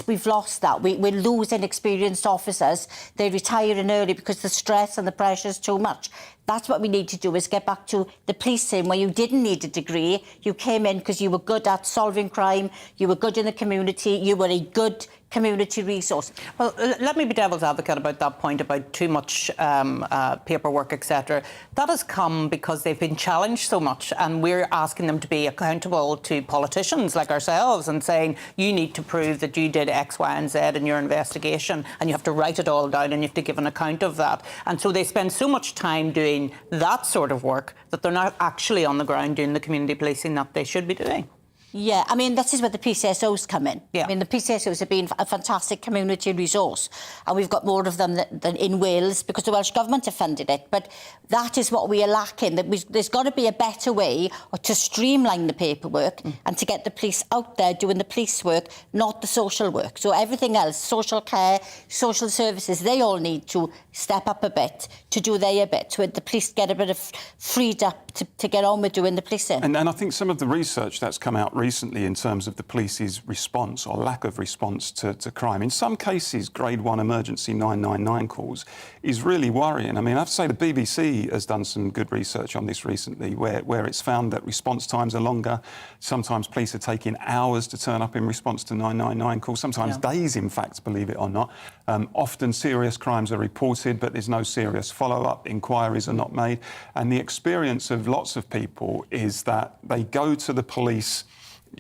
We've lost that. We're losing experienced officers. They're retiring early because the stress and the pressure is too much. That's what we need to do, is get back to the policing where you didn't need a degree. You came in because you were good at solving crime, you were good in the community, you were a good community resource. Well, let me be devil's advocate about that point about too much paperwork, etc. That has come because they've been challenged so much, and we're asking them to be accountable to politicians like ourselves and saying, you need to prove that you did X, Y and Z in your investigation, and you have to write it all down and you have to give an account of that. And so they spend so much time doing that sort of work that they're not actually on the ground doing the community policing that they should be doing. Yeah, I mean, this is where the PCSOs come in. Yeah. I mean, the PCSOs have been a fantastic community resource, and we've got more of them than in Wales because the Welsh Government have funded it. But that is what we are lacking. There's got to be a better way to streamline the paperwork and to get the police out there doing the police work, not the social work. So everything else, social care, social services, they all need to step up a bit to do their bit, so the police get a bit of freed up to get on with doing the policing. And I think some of the research that's come out recently in terms of the police's response or lack of response to crime, in some cases, grade 1 emergency 999 calls, is really worrying. I mean, I have to say the BBC has done some good research on this recently where it's found that response times are longer. Sometimes police are taking hours to turn up in response to 999 calls, sometimes days, in fact, believe it or not. Often serious crimes are reported, but there's no serious follow-up. Inquiries are not made. And the experience of lots of people is that they go to the police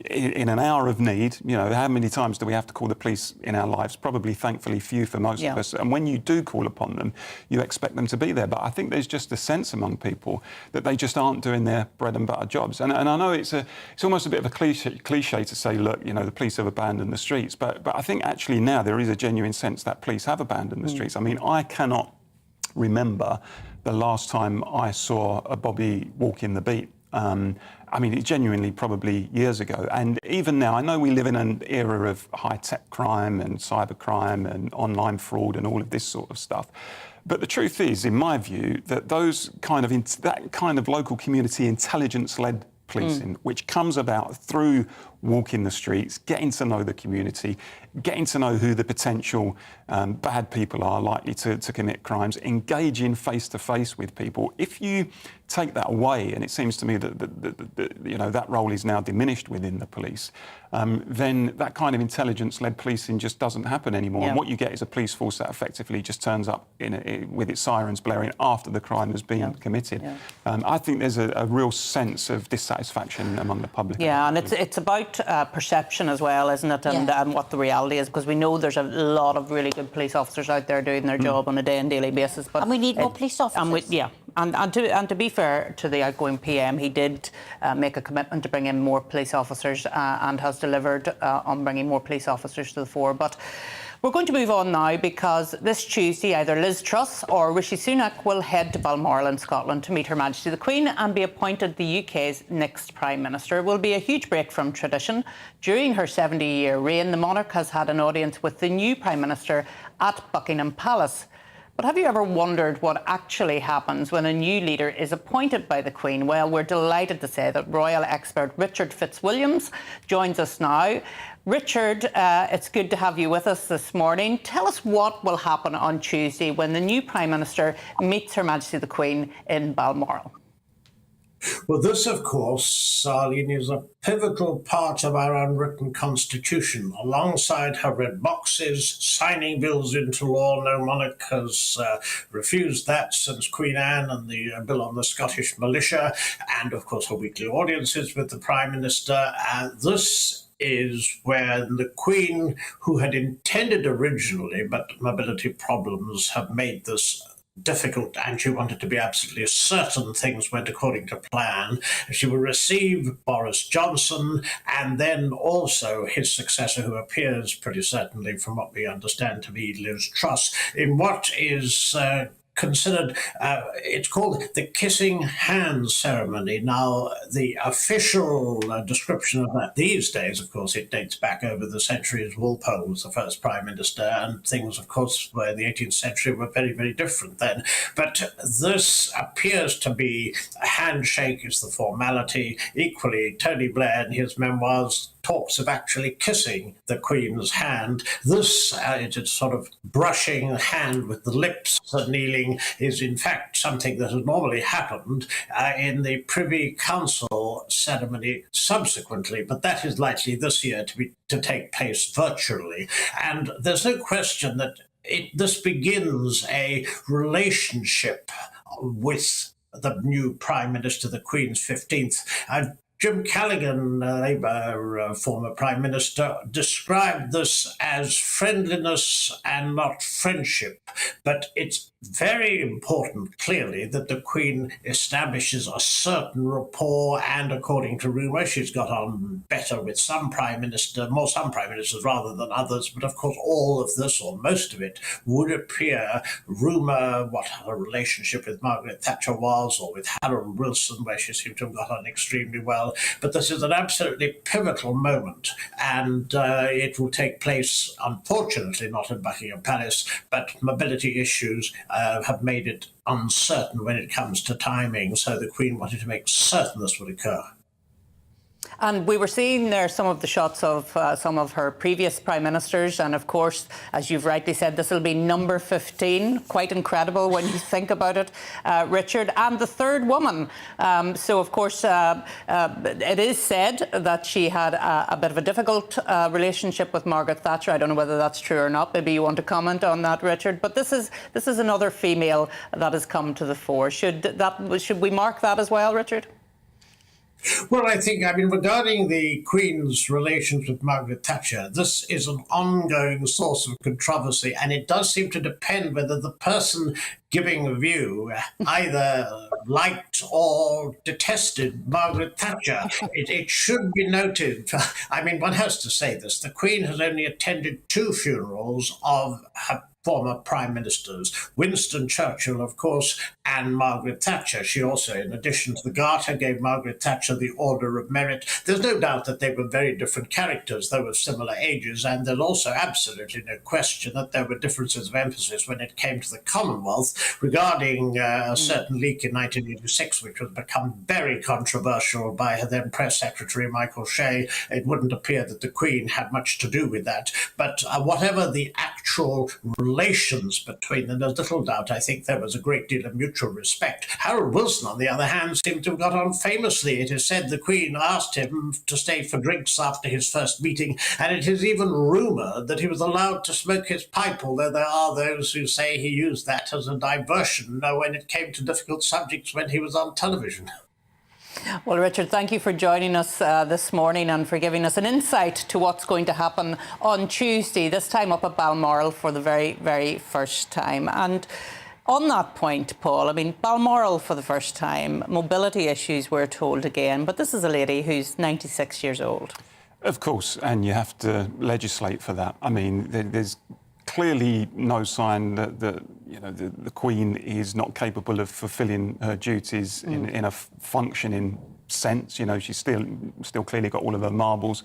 in an hour of need. You know, how many times do we have to call the police in our lives? Probably, thankfully, few for most of us. And when you do call upon them, you expect them to be there. But I think there's just a sense among people that they just aren't doing their bread and butter jobs. And I know it's almost a bit of a cliche to say, look, you know, the police have abandoned the streets. But I think actually now there is a genuine sense that police have abandoned the streets. I mean, I cannot remember the last time I saw a Bobby walk in the beat. I mean, it genuinely probably years ago. And even now, I know we live in an era of high-tech crime and cybercrime and online fraud and all of this sort of stuff. But the truth is, in my view, that that kind of local community intelligence-led policing, which comes about through walking the streets, getting to know the community, getting to know who the potential bad people are likely to commit crimes, engaging face-to-face with people. If you take that away, and it seems to me that you know, that role is now diminished within the police, then that kind of intelligence-led policing just doesn't happen anymore. Yeah. And what you get is a police force that effectively just turns up with its sirens blaring after the crime has been committed. Yeah. I think there's a real sense of dissatisfaction among the public. Yeah, and it's about perception as well, isn't it? And what the reality is, because we know there's a lot of really good police officers out there doing their job on a day and daily basis. But and we need more police officers. And to be fair to the outgoing PM, he did make a commitment to bring in more police officers and has delivered on bringing more police officers to the fore. But we're going to move on now, because this Tuesday either Liz Truss or Rishi Sunak will head to Balmoral in Scotland to meet Her Majesty the Queen and be appointed the UK's next Prime Minister. It will be a huge break from tradition. During her 70-year reign, the monarch has had an audience with the new Prime Minister at Buckingham Palace. But have you ever wondered what actually happens when a new leader is appointed by the Queen? Well, we're delighted to say that royal expert Richard Fitzwilliams joins us now. Richard, it's good to have you with us this morning. Tell us what will happen on Tuesday when the new Prime Minister meets Her Majesty the Queen in Balmoral. Well, this, of course, Arlene, is a pivotal part of our unwritten constitution. Alongside her red boxes, signing bills into law, no monarch has refused that since Queen Anne and the bill on the Scottish militia, and, of course, her weekly audiences with the Prime Minister. This is where the Queen, who had intended originally, but mobility problems have made this difficult, and she wanted to be absolutely certain things went according to plan. She will receive Boris Johnson and then also his successor, who appears pretty certainly, from what we understand, to be Liz Truss, in what is considered, it's called the kissing hands ceremony. Now, the official description of that these days, of course, it dates back over the centuries. Walpole was the first Prime Minister, and things, of course, were in the 18th century were very, very different then. But this appears to be a handshake is the formality. Equally, Tony Blair in his memoirs talks of actually kissing the Queen's hand. This, it's sort of brushing the hand with the lips and kneeling, is in fact something that has normally happened in the Privy Council ceremony subsequently, but that is likely this year to take place virtually. And there's no question that this begins a relationship with the new Prime Minister, the Queen's 15th. Jim Callaghan, Labour former Prime Minister, described this as friendliness and not friendship. But it's very important, clearly, that the Queen establishes a certain rapport, and according to rumour, she's got on better with some Prime Ministers rather than others. But of course, all of this, or most of it, would appear, rumour what her relationship with Margaret Thatcher was, or with Harold Wilson, where she seemed to have got on extremely well. But this is an absolutely pivotal moment, and it will take place, unfortunately, not in Buckingham Palace, but mobility issues have made it uncertain when it comes to timing, so the Queen wanted to make certain this would occur. And we were seeing there some of the shots of some of her previous prime ministers. And of course, as you've rightly said, this will be number 15. Quite incredible when you think about it, Richard. And the third woman. So, of course, it is said that she had a bit of a difficult relationship with Margaret Thatcher. I don't know whether that's true or not. Maybe you want to comment on that, Richard. But this is another female that has come to the fore. Should we mark that as well, Richard? Well, I mean, regarding the Queen's relations with Margaret Thatcher, this is an ongoing source of controversy, and it does seem to depend whether the person giving a view either liked or detested Margaret Thatcher. It should be noted, I mean, one has to say this, the Queen has only attended 2 funerals of her former prime ministers, Winston Churchill, of course, and Margaret Thatcher. She also, in addition to the Garter, gave Margaret Thatcher the Order of Merit. There's no doubt that they were very different characters, though of similar ages, and there's also absolutely no question that there were differences of emphasis when it came to the Commonwealth regarding a certain leak in 1986, which was become very controversial by her then Press Secretary, Michael Shea. It wouldn't appear that the Queen had much to do with that. But whatever the actual relations between them, there's little doubt, I think there was a great deal of mutual respect. Harold Wilson, on the other hand, seemed to have got on famously. It is said the Queen asked him to stay for drinks after his first meeting, and it is even rumoured that he was allowed to smoke his pipe, although there are those who say he used that as a diversion when it came to difficult subjects when he was on television. Well, Richard, thank you for joining us this morning and for giving us an insight to what's going to happen on Tuesday, this time up at Balmoral for the very, very first time. And on that point, Paul, I mean, Balmoral for the first time, mobility issues, we're told again, but this is a lady who's 96 years old. Of course, and you have to legislate for that. I mean, there's clearly no sign that the Queen is not capable of fulfilling her duties in a functioning sense. You know, she's still clearly got all of her marbles.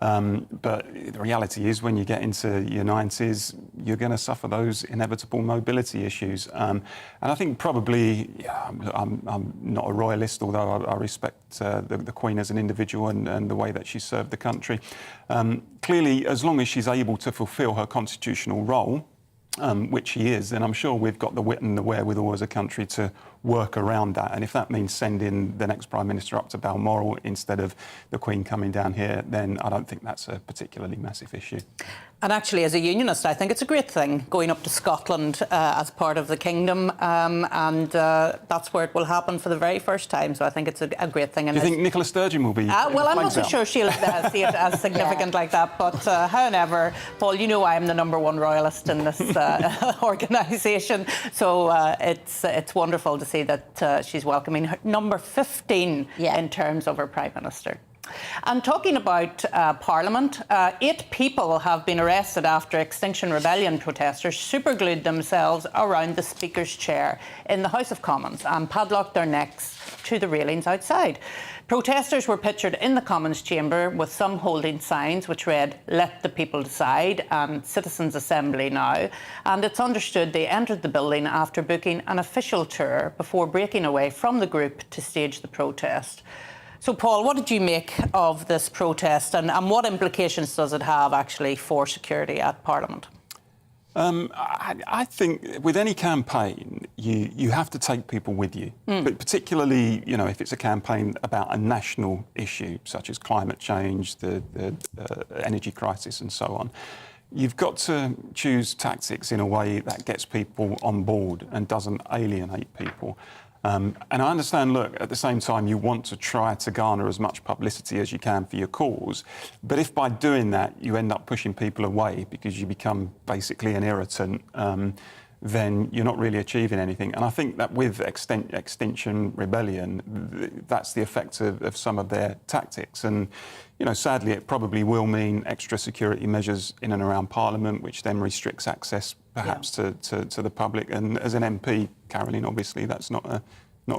But the reality is, when you get into your 90s, you're going to suffer those inevitable mobility issues. And I think probably, I'm not a royalist, although I respect the Queen as an individual and the way that she served the country. Clearly, as long as she's able to fulfil her constitutional role, which she is, then I'm sure we've got the wit and the wherewithal as a country to work around that. And if that means sending the next Prime Minister up to Balmoral instead of the Queen coming down here, then I don't think that's a particularly massive issue. And actually, as a unionist, I think it's a great thing going up to Scotland as part of the kingdom, and that's where it will happen for the very first time. So I think it's a great thing. Do you think Nicola Sturgeon will be? Well, I'm not so sure she'll see it as significant like that. But however, Paul, you know I am the #1 royalist in this organisation, so it's wonderful to see that she's welcoming her number 15 in terms of her Prime Minister. And talking about Parliament, 8 people have been arrested after Extinction Rebellion protesters superglued themselves around the Speaker's chair in the House of Commons and padlocked their necks to the railings outside. Protesters were pictured in the Commons chamber, with some holding signs which read, "Let the people decide," and "Citizens Assembly now." And it's understood they entered the building after booking an official tour before breaking away from the group to stage the protest. So, Paul, what did you make of this protest, and what implications does it have, actually, for security at Parliament? I think with any campaign, you have to take people with you, but particularly, if it's a campaign about a national issue, such as climate change, the energy crisis and so on. You've got to choose tactics in a way that gets people on board and doesn't alienate people. And I understand, look, at the same time, you want to try to garner as much publicity as you can for your cause. But if by doing that you end up pushing people away because you become basically an irritant, then you're not really achieving anything. And I think that with Extinction Rebellion, that's the effect of some of their tactics. And, sadly, it probably will mean extra security measures in and around Parliament, which then restricts access, perhaps, to the public. And as an MP, Caroline, obviously, that's not a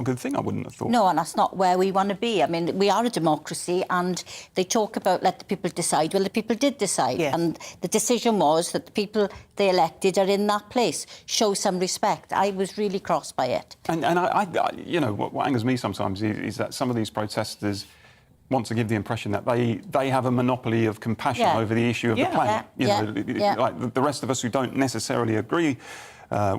good thing, I wouldn't have thought. No, and that's not where we want to be. I mean, we are a democracy, and they talk about let the people decide. Well, the people did decide, and the decision was that the people they elected are in that place. Show some respect. I was really cross by it. And I what angers me sometimes is that some of these protesters want to give the impression that they have a monopoly of compassion over the issue of the planet. Like the rest of us who don't necessarily agree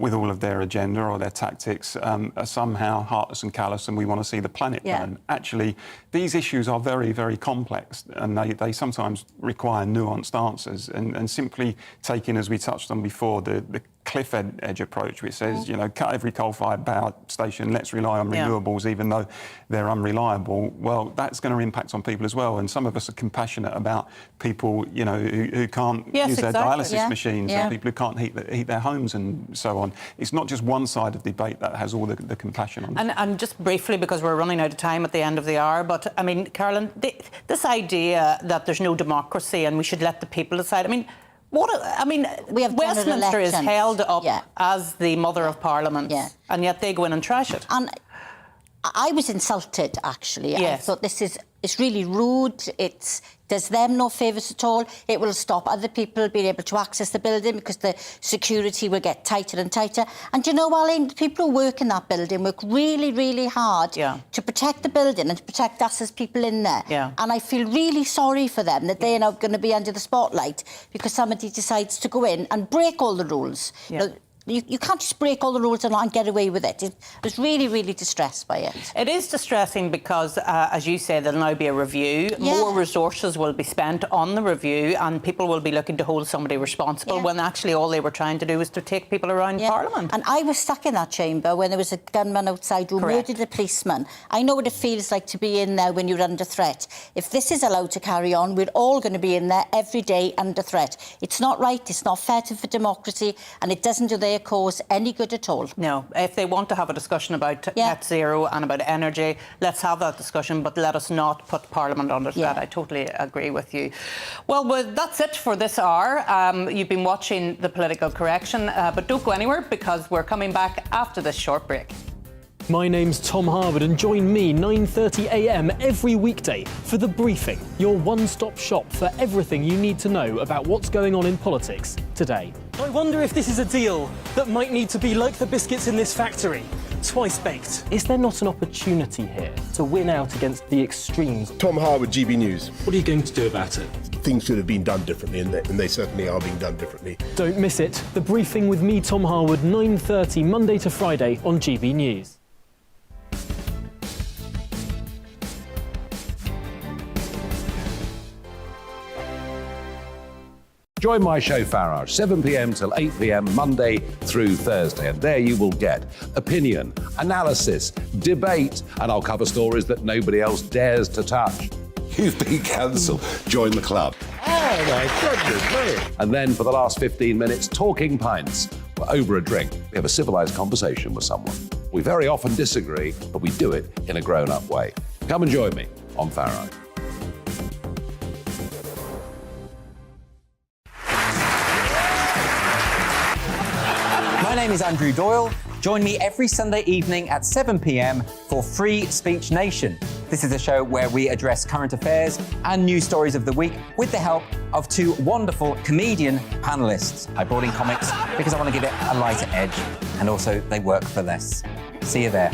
with all of their agenda or their tactics are somehow heartless and callous, and we want to see the planet burn. Actually, these issues are very, very complex, and they sometimes require nuanced answers. And simply taking, as we touched on before, the cliff edge approach, which says, cut every coal-fired power station, let's rely on renewables, even though they're unreliable, well, that's going to impact on people as well. And some of us are compassionate about people, who can't use their dialysis machines, and people who can't heat their homes and so on. It's not just one side of the debate that has all the compassion on it. And just briefly, because we're running out of time at the end of the hour, but, I mean, Caroline, this idea that there's no democracy and we should let the people decide, we have Westminster is held up as the mother of Parliament, and yet they go in and trash it. And I was insulted, actually. I thought it's really rude. It does them no favours at all. It will stop other people being able to access the building because the security will get tighter and tighter. And Arlene, the people who work in that building work really, really hard to protect the building and to protect us as people in there. And I feel really sorry for them that they are now going to be under the spotlight because somebody decides to go in and break all the rules. You can't just break all the rules and get away with it. I was really, really distressed by it. It is distressing because, as you say, there'll now be a review. More resources will be spent on the review, and people will be looking to hold somebody responsible when actually all they were trying to do was to take people around Parliament. And I was stuck in that chamber when there was a gunman outside who murdered a policeman. I know what it feels like to be in there when you're under threat. If this is allowed to carry on, we're all going to be in there every day under threat. It's not right, it's not fair for democracy, and it doesn't do their cause any good at all. No, if they want to have a discussion about net zero and about energy, let's have that discussion, but let us not put Parliament under threat. I totally agree with you. Well, that's it for this hour. You've been watching The Political Correction, but don't go anywhere because we're coming back after this short break. My name's Tom Harwood, and join me 9:30 a.m. every weekday for The Briefing, your one-stop shop for everything you need to know about what's going on in politics today. I wonder if this is a deal that might need to be like the biscuits in this factory, twice baked. Is there not an opportunity here to win out against the extremes? Tom Harwood, GBNews. What are you going to do about it? Things should have been done differently, and they certainly are being done differently. Don't miss it. The Briefing with me, Tom Harwood, 9:30 Monday to Friday on GB News. Join my show Farage, 7 p.m. till 8 p.m. Monday through Thursday. And there you will get opinion, analysis, debate, and I'll cover stories that nobody else dares to touch. You've been cancelled. Join the club. Oh, my goodness, man. And then for the last 15 minutes, talking pints. We're over a drink. We have a civilised conversation with someone. We very often disagree, but we do it in a grown-up way. Come and join me on Farage. My name is Andrew Doyle. Join me every Sunday evening at 7 p.m. for Free Speech Nation. This is a show where we address current affairs and news stories of the week with the help of two wonderful comedian panellists. I brought in comics because I want to give it a lighter edge, and also they work for less. See you there.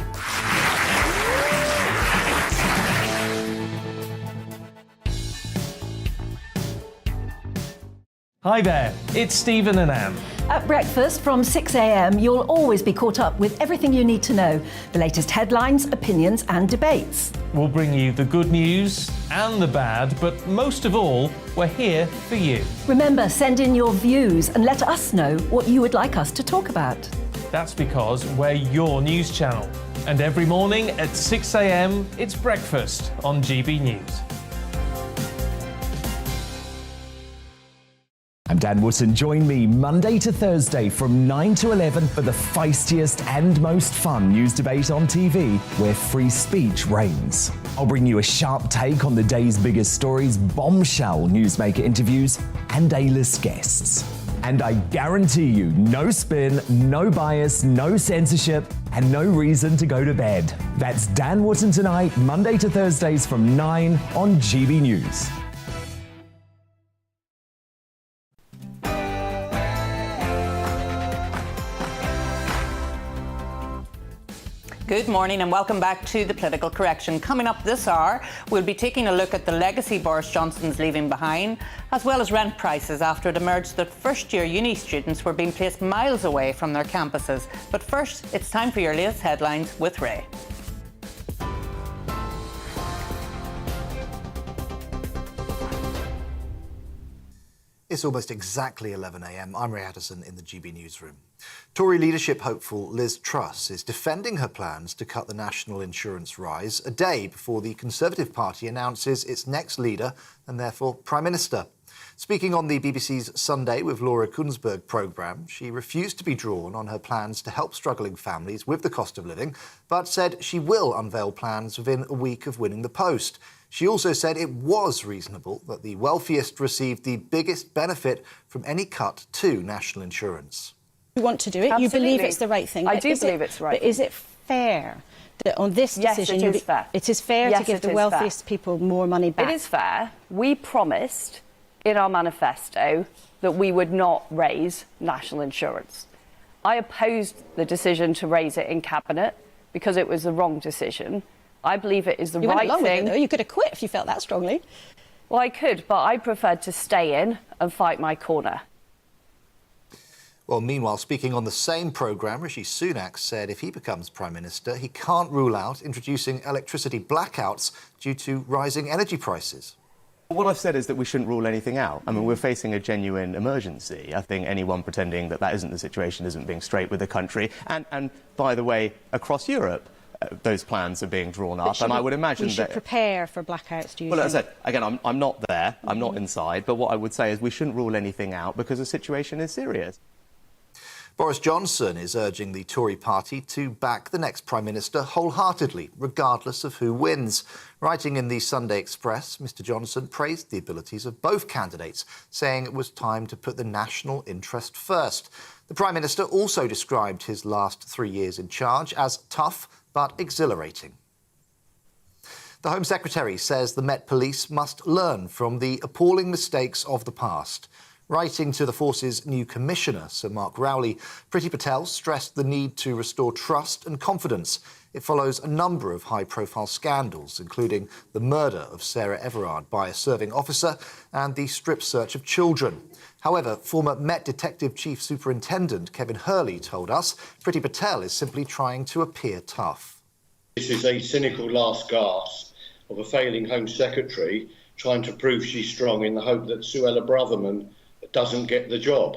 Hi there, it's Stephen and Anne. At breakfast from 6 a.m, you'll always be caught up with everything you need to know, the latest headlines, opinions and debates. We'll bring you the good news and the bad, but most of all, we're here for you. Remember, send in your views and let us know what you would like us to talk about. That's because we're your news channel. And every morning at 6 a.m, it's breakfast on GB News. I'm Dan Wootton. Join me Monday to Thursday from 9 to 11 for the feistiest and most fun news debate on TV, where free speech reigns. I'll bring you a sharp take on the day's biggest stories, bombshell newsmaker interviews, and A-list guests. And I guarantee you, no spin, no bias, no censorship, and no reason to go to bed. That's Dan Wootton tonight, Monday to Thursdays from 9 on GB News. Good morning and welcome back to The Political Correction. Coming up this hour, we'll be taking a look at the legacy Boris Johnson's leaving behind, as well as rent prices after it emerged that first-year uni students were being placed miles away from their campuses. But first, it's time for your latest headlines with Ray. It's almost exactly 11 a.m. I'm Ray Addison in the GB newsroom. Tory leadership hopeful Liz Truss is defending her plans to cut the national insurance rise a day before the Conservative Party announces its next leader and therefore Prime Minister. Speaking on the BBC's Sunday with Laura Kunsberg programme, she refused to be drawn on her plans to help struggling families with the cost of living, but said she will unveil plans within a week of winning the post. She also said it was reasonable that the wealthiest received the biggest benefit from any cut to national insurance. You want to do it. Absolutely. You believe it's the right thing. I do believe it's right. But is it fair that on this decision... Yes, it is fair. It is fair to give the wealthiest people more money back? It is fair. We promised in our manifesto that we would not raise national insurance. I opposed the decision to raise it in Cabinet because it was the wrong decision. I believe it is the right thing. You went along with it, though. You could have quit if you felt that strongly. Well, I could, but I preferred to stay in and fight my corner. Well, meanwhile, speaking on the same programme, Rishi Sunak said if he becomes Prime Minister, he can't rule out introducing electricity blackouts due to rising energy prices. What I've said is that we shouldn't rule anything out. I mean, we're facing a genuine emergency. I think anyone pretending that that isn't the situation isn't being straight with the country. And by the way, across Europe, those plans are being drawn up, and I would imagine we should prepare for blackouts, do you Well, think? as I said, again, I'm not there, I'm not inside, but what I would say is we shouldn't rule anything out because the situation is serious. Boris Johnson is urging the Tory party to back the next Prime Minister wholeheartedly, regardless of who wins. Writing in the Sunday Express, Mr Johnson praised the abilities of both candidates, saying it was time to put the national interest first. The Prime Minister also described his last 3 years in charge as tough but exhilarating. The Home Secretary says the Met Police must learn from the appalling mistakes of the past. Writing to the force's new commissioner, Sir Mark Rowley, Priti Patel stressed the need to restore trust and confidence. It follows a number of high-profile scandals, including the murder of Sarah Everard by a serving officer and the strip search of children. However, former Met Detective Chief Superintendent Kevin Hurley told us Priti Patel is simply trying to appear tough. This is a cynical last gasp of a failing Home Secretary trying to prove she's strong in the hope that Suella Braverman doesn't get the job.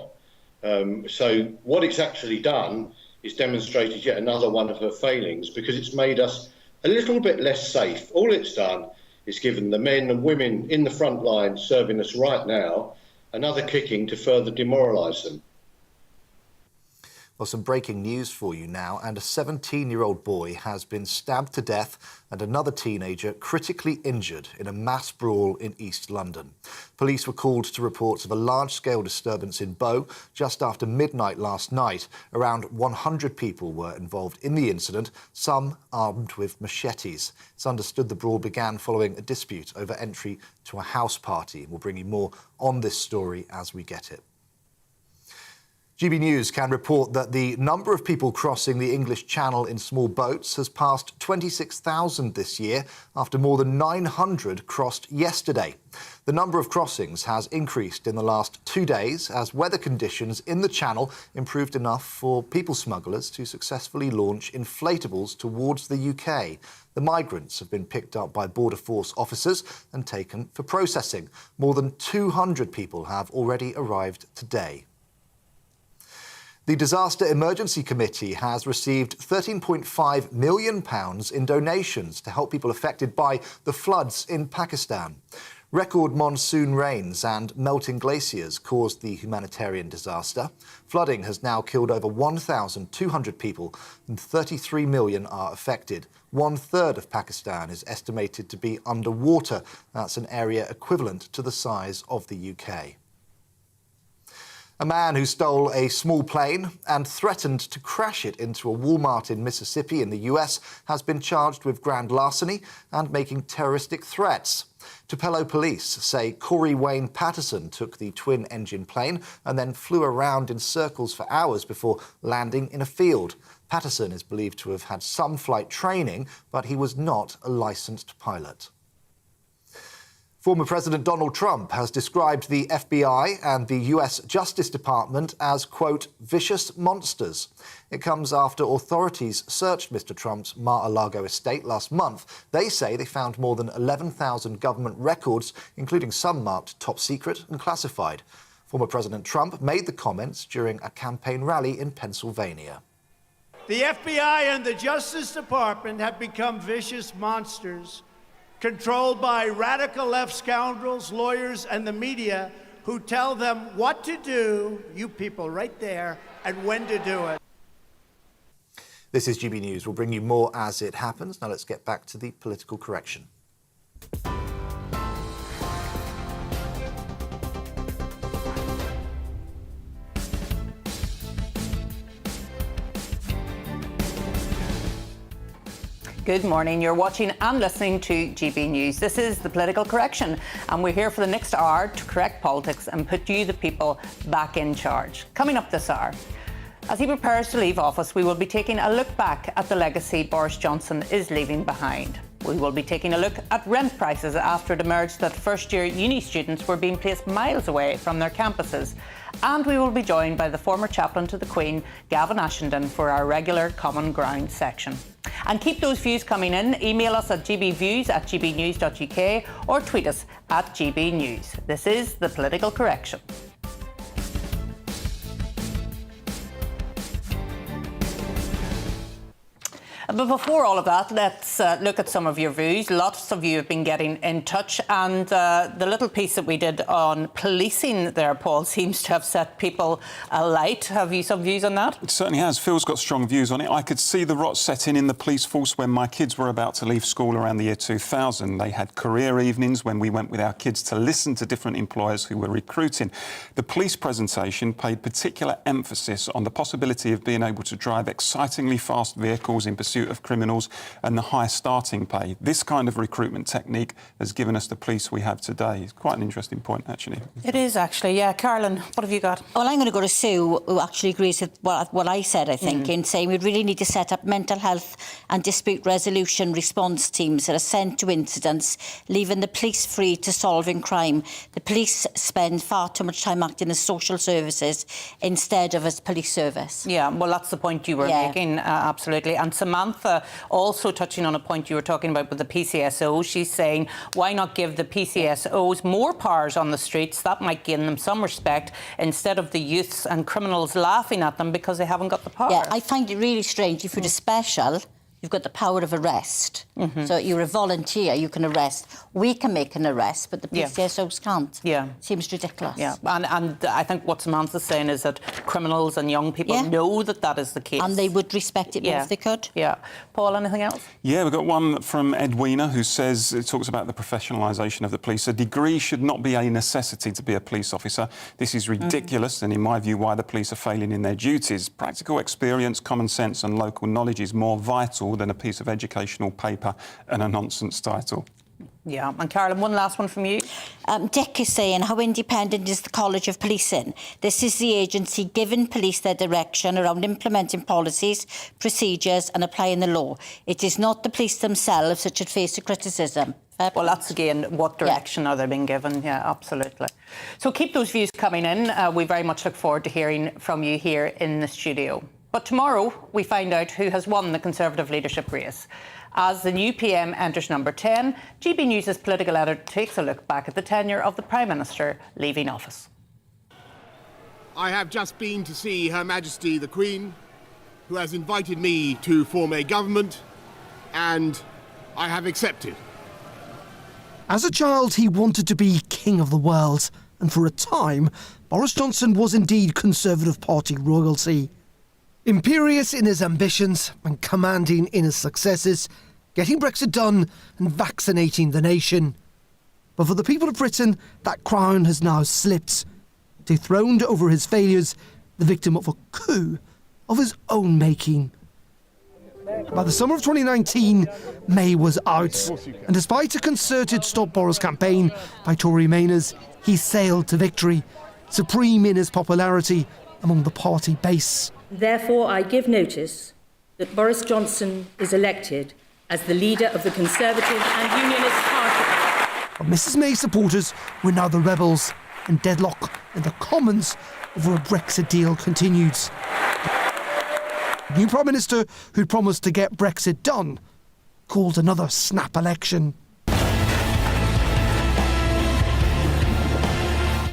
So what it's actually done is demonstrated yet another one of her failings because it's made us a little bit less safe. All it's done is given the men and women in the front line serving us right now another kicking to further demoralise them. Well, some breaking news for you now, and a 17-year-old boy has been stabbed to death and another teenager critically injured in a mass brawl in East London. Police were called to reports of a large-scale disturbance in Bow just after midnight last night. Around 100 people were involved in the incident, some armed with machetes. It's understood the brawl began following a dispute over entry to a house party. We'll bring you more on this story as we get it. GB News can report that the number of people crossing the English Channel in small boats has passed 26,000 this year, after more than 900 crossed yesterday. The number of crossings has increased in the last 2 days as weather conditions in the Channel improved enough for people smugglers to successfully launch inflatables towards the UK. The migrants have been picked up by Border Force officers and taken for processing. More than 200 people have already arrived today. The Disaster Emergency Committee has received £13.5 million in donations to help people affected by the floods in Pakistan. Record monsoon rains and melting glaciers caused the humanitarian disaster. Flooding has now killed over 1,200 people and 33 million are affected. 1/3 of Pakistan is estimated to be underwater. That's an area equivalent to the size of the UK. A man who stole a small plane and threatened to crash it into a Walmart in Mississippi in the US has been charged with grand larceny and making terroristic threats. Tupelo police say Corey Wayne Patterson took the twin-engine plane and then flew around in circles for hours before landing in a field. Patterson is believed to have had some flight training, but he was not a licensed pilot. Former President Donald Trump has described the FBI and the US Justice Department as, quote, vicious monsters. It comes after authorities searched Mr. Trump's Mar-a-Lago estate last month. They say they found more than 11,000 government records, including some marked top secret and classified. Former President Trump made the comments during a campaign rally in Pennsylvania. The FBI and the Justice Department have become vicious monsters, controlled by radical left scoundrels, lawyers, and the media who tell them what to do, you people right there, and when to do it. This is GB News. We'll bring you more as it happens. Now let's get back to the political correction. Good morning. You're watching and listening to GB News. This is the political correction, and we're here for the next hour to correct politics and put you, the people, back in charge. Coming up this hour, as he prepares to leave office, we will be taking a look back at the legacy Boris Johnson is leaving behind. We will be taking a look at rent prices after it emerged that first-year uni students were being placed miles away from their campuses. And we will be joined by the former chaplain to the Queen, Gavin Ashenden, for our regular Common Ground section. And keep those views coming in. Email us at gbviews@gbnews.uk or tweet us at gbnews. This is the political correction. But before all of that, let's look at some of your views. Lots of you have been getting in touch, and the little piece that we did on policing there, Paul, seems to have set people alight. Have you some views on that? It certainly has. Phil's got strong views on it. I could see the rot setting in the police force when my kids were about to leave school around the year 2000. They had career evenings when we went with our kids to listen to different employers who were recruiting. The police presentation paid particular emphasis on the possibility of being able to drive excitingly fast vehicles in pursuit of criminals and the high starting pay. This kind of recruitment technique has given us the police we have today. It's quite an interesting point, actually. It is, actually, yeah. Carolyn, what have you got? Well, I'm going to go to Sue, who actually agrees with what I said, I think, in saying we really need to set up mental health and dispute resolution response teams that are sent to incidents, leaving the police free to solving crime. The police spend far too much time acting as social services instead of as police service. Yeah, well, that's the point you were making, absolutely. And Samantha, also touching on a point you were talking about with the PCSOs, she's saying, why not give the PCSOs more powers on the streets? That might gain them some respect instead of the youths and criminals laughing at them because they haven't got the power. Yeah, I find it really strange. If you're a special, you've got the power of arrest. So you're a volunteer, you can arrest. We can make an arrest, but the PCSOs can't. Yeah. Seems ridiculous. Yeah, and I think what Samantha's saying is that criminals and young people know that that is the case. And they would respect it more if they could. Yeah. Paul, anything else? Yeah, we've got one from Edwina who says, it talks about the professionalisation of the police. A degree should not be a necessity to be a police officer. This is ridiculous, and in my view, why the police are failing in their duties. Practical experience, common sense and local knowledge is more vital than a piece of educational paper and a nonsense title. Yeah, and Carolyn, one last one from you. Dick is saying, how independent is the College of Policing? This is the agency giving police their direction around implementing policies, procedures and applying the law. It is not the police themselves that should face the criticism. Well, that's again, what direction are they being given? Yeah, absolutely. So keep those views coming in. We very much look forward to hearing from you here in the studio. But tomorrow, we find out who has won the Conservative leadership race. As the new PM enters number 10, GB News' political editor takes a look back at the tenure of the Prime Minister leaving office. I have just been to see Her Majesty the Queen, who has invited me to form a government, and I have accepted. As a child, he wanted to be king of the world, and for a time, Boris Johnson was indeed Conservative Party royalty. Imperious in his ambitions and commanding in his successes, getting Brexit done and vaccinating the nation. But for the people of Britain, that crown has now slipped. Dethroned over his failures, the victim of a coup of his own making. By the summer of 2019, May was out, and despite a concerted Stop Boris campaign by Tory Remainers, he sailed to victory, supreme in his popularity among the party base. Therefore, I give notice that Boris Johnson is elected as the leader of the Conservative and Unionist Party. But Mrs May's supporters were now the rebels, and deadlock in the Commons over a Brexit deal continued. The new Prime Minister, who'd promised to get Brexit done, called another snap election.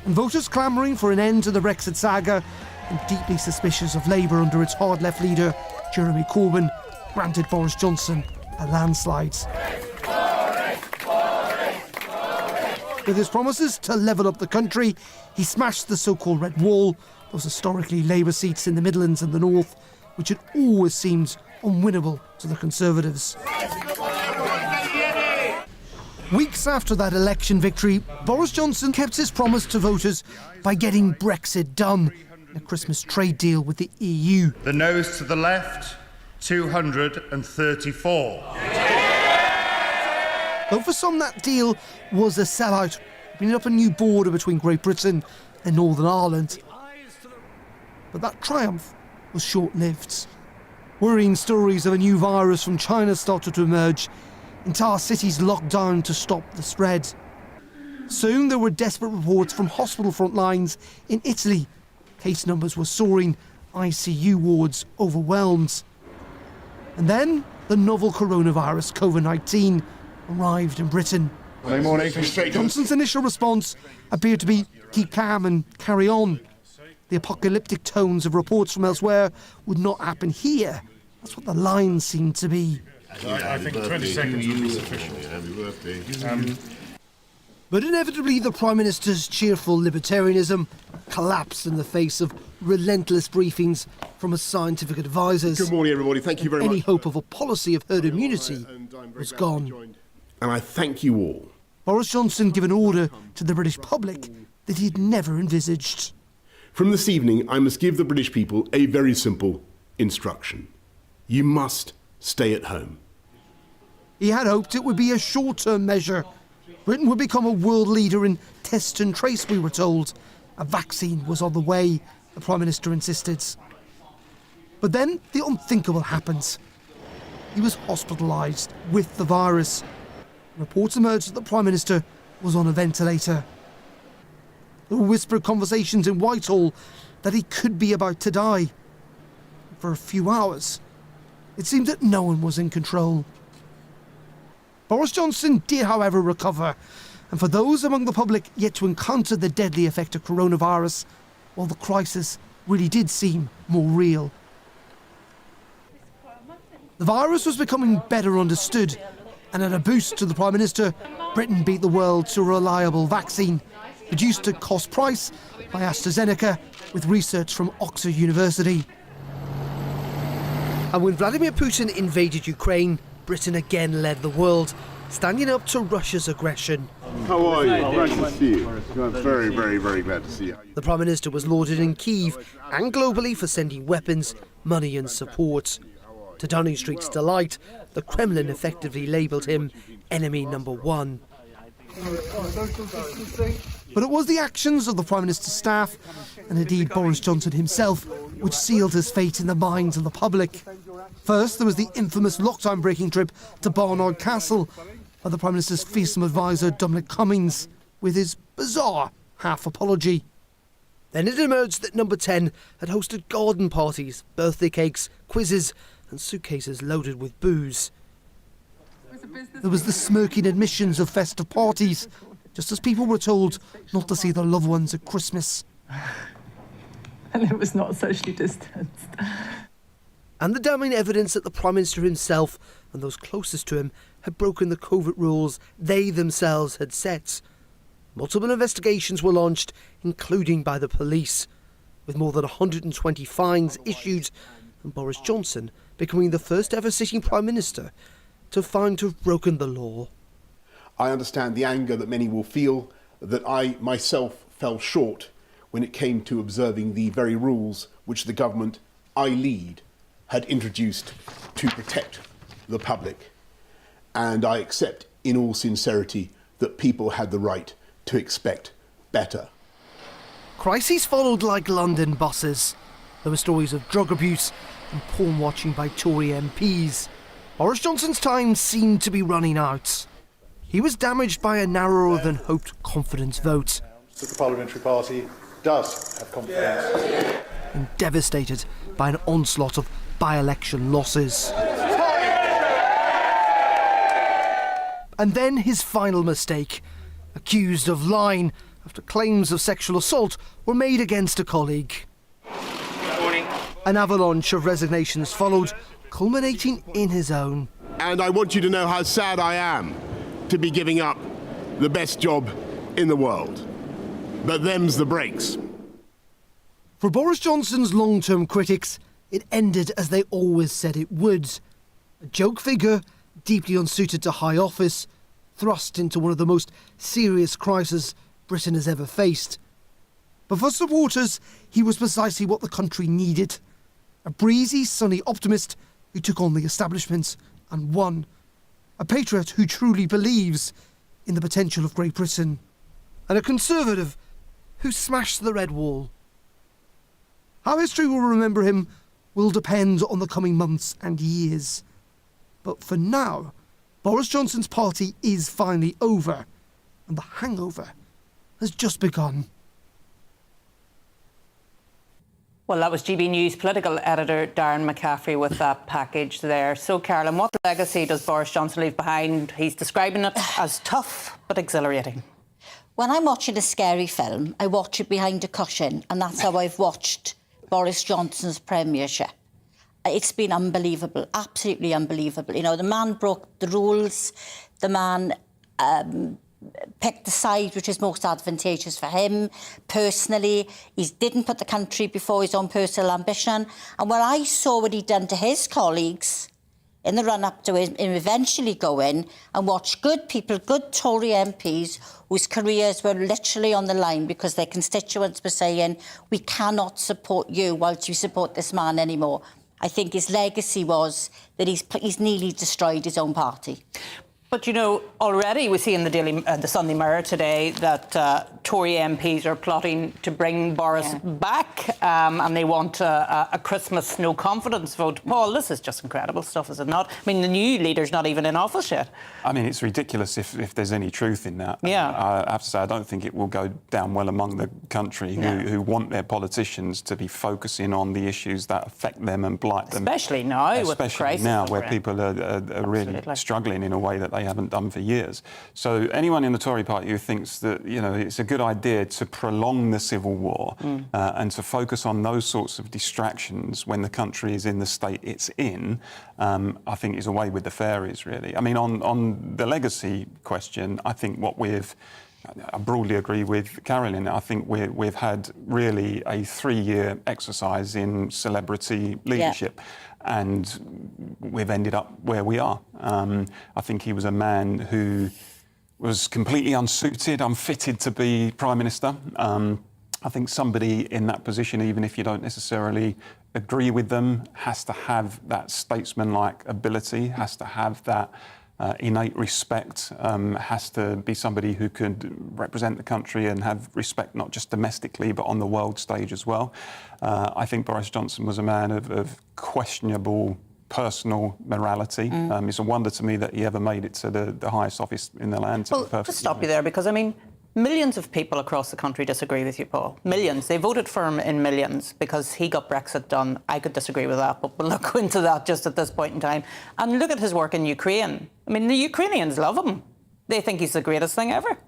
And voters clamouring for an end to the Brexit saga and deeply suspicious of Labour under its hard left leader, Jeremy Corbyn, granted Boris Johnson a landslide. With his promises to level up the country, he smashed the so-called Red Wall, those historically Labour seats in the Midlands and the North, which had always seemed unwinnable to the Conservatives. Weeks after that election victory, Boris Johnson kept his promise to voters by getting Brexit done, a Christmas trade deal with the EU. The noes to the left, 234. Though for some that deal was a sellout, bringing up a new border between Great Britain and Northern Ireland. But that triumph was short-lived. Worrying stories of a new virus from China started to emerge. Entire cities locked down to stop the spread. Soon there were desperate reports from hospital front lines in Italy. Case numbers were soaring, ICU wards overwhelmed. And then the novel coronavirus, COVID-19, arrived in Britain. Morning. Johnson's initial response appeared to be keep calm and carry on. The apocalyptic tones of reports from elsewhere would not happen here. That's what the lines seemed to be. I think 20 seconds would be sufficient. Happy birthday. But inevitably the Prime Minister's cheerful libertarianism collapsed in the face of relentless briefings from his scientific advisors. Good morning, everybody. Thank you very much. Any hope of a policy of herd immunity was gone. And I thank you all. Boris Johnson gave an order to the British public that he'd never envisaged. From this evening, I must give the British people a very simple instruction. You must stay at home. He had hoped it would be a short-term measure. Britain would become a world leader in test and trace, we were told. A vaccine was on the way, the Prime Minister insisted. But then the unthinkable happens. He was hospitalised with the virus. Reports emerged that the Prime Minister was on a ventilator. There were whispered conversations in Whitehall that he could be about to die. For a few hours, it seemed that no one was in control. Boris Johnson did, however, recover, and for those among the public yet to encounter the deadly effect of coronavirus, well, the crisis really did seem more real. The virus was becoming better understood, and at a boost to the Prime Minister, Britain beat the world to a reliable vaccine, produced at cost price by AstraZeneca with research from Oxford University. And when Vladimir Putin invaded Ukraine, Britain again led the world, standing up to Russia's aggression. How are you? Glad to see you. I'm very, very, very glad to see you. The Prime Minister was lauded in Kyiv and globally for sending weapons, money and support. To Downing Street's delight, the Kremlin effectively labelled him enemy number one. But it was the actions of the Prime Minister's staff, and indeed Boris Johnson himself, which sealed his fate in the minds of the public. First, there was the infamous lockdown-breaking trip to Barnard Castle by the Prime Minister's fearsome advisor Dominic Cummings, with his bizarre half-apology. Then it emerged that Number 10 had hosted garden parties, birthday cakes, quizzes and suitcases loaded with booze. There was the smirking admissions of festive parties, just as people were told not to see their loved ones at Christmas. and it was not socially distanced. And the damning evidence that the Prime Minister himself and those closest to him had broken the COVID rules they themselves had set. Multiple investigations were launched, including by the police, with more than 120 fines issued, and Boris Johnson becoming the first ever sitting Prime Minister to find to have broken the law. I understand the anger that many will feel that I myself fell short when it came to observing the very rules which the government I lead had introduced to protect the public. And I accept in all sincerity that people had the right to expect better. Crises followed like London buses. There were stories of drug abuse and porn watching by Tory MPs. Boris Johnson's time seemed to be running out. He was damaged by a narrower than hoped confidence vote. That the Parliamentary Party does have confidence. And devastated by an onslaught of by-election losses. And then his final mistake. Accused of lying after claims of sexual assault were made against a colleague. Good morning. An avalanche of resignations followed, culminating in his own. And I want you to know how sad I am to be giving up the best job in the world. But them's the breaks. For Boris Johnson's long-term critics, it ended as they always said it would. A joke figure, deeply unsuited to high office, thrust into one of the most serious crises Britain has ever faced. But for supporters, he was precisely what the country needed. A breezy, sunny optimist who took on the establishment and won. A patriot who truly believes in the potential of Great Britain. And a conservative who smashed the red wall. How history will remember him will depend on the coming months and years. But for now, Boris Johnson's party is finally over, and the hangover has just begun. Well, that was GB News political editor Darren McCaffrey with that package there. So, Carolyn, what legacy does Boris Johnson leave behind? He's describing it as tough but exhilarating. When I'm watching a scary film, I watch it behind a cushion, and that's how I've watched Boris Johnson's premiership. It's been unbelievable, absolutely unbelievable. You know, the man broke the rules, the man picked the side which is most advantageous for him personally. He didn't put the country before his own personal ambition. And when I saw what he'd done to his colleagues in the run-up to him eventually go in and watch good people, good Tory MPs whose careers were literally on the line because their constituents were saying, we cannot support you whilst you support this man anymore. I think his legacy was that he's nearly destroyed his own party. But, you know, already we see in the Sunday Mirror today that Tory MPs are plotting to bring Boris back and they want a Christmas no confidence vote. Paul, this is just incredible stuff, is it not? I mean, the new leader's not even in office yet. I mean, it's ridiculous if there's any truth in that. Yeah. I have to say, I don't think it will go down well among the country who want their politicians to be focusing on the issues that affect them and blight them. Especially now, with the crisis. Especially now, where people are really struggling in a way that they haven't done for years. So anyone in the Tory party who thinks that, you know, it's a good idea to prolong the civil war and to focus on those sorts of distractions when the country is in the state it's in, I think is away with the fairies, really. I mean, on the legacy question, I think I broadly agree with Carolyn. I think we've had really a 3-year exercise in celebrity leadership. Yeah. And we've ended up where we are. I think he was a man who was completely unfitted to be Prime Minister. I think somebody in that position, even if you don't necessarily agree with them, has to have that statesman-like ability, has to have that innate respect, has to be somebody who could represent the country and have respect not just domestically but on the world stage as well. I think Boris Johnson was a man of questionable personal morality. It's a wonder to me that he ever made it to the highest office in the land. Well, to stop you there, because I mean, millions of people across the country disagree with you, Paul. Millions. They voted for him in millions because he got Brexit done. I could disagree with that, but we'll not go into that just at this point in time. And look at his work in Ukraine. I mean, the Ukrainians love him. They think he's the greatest thing ever.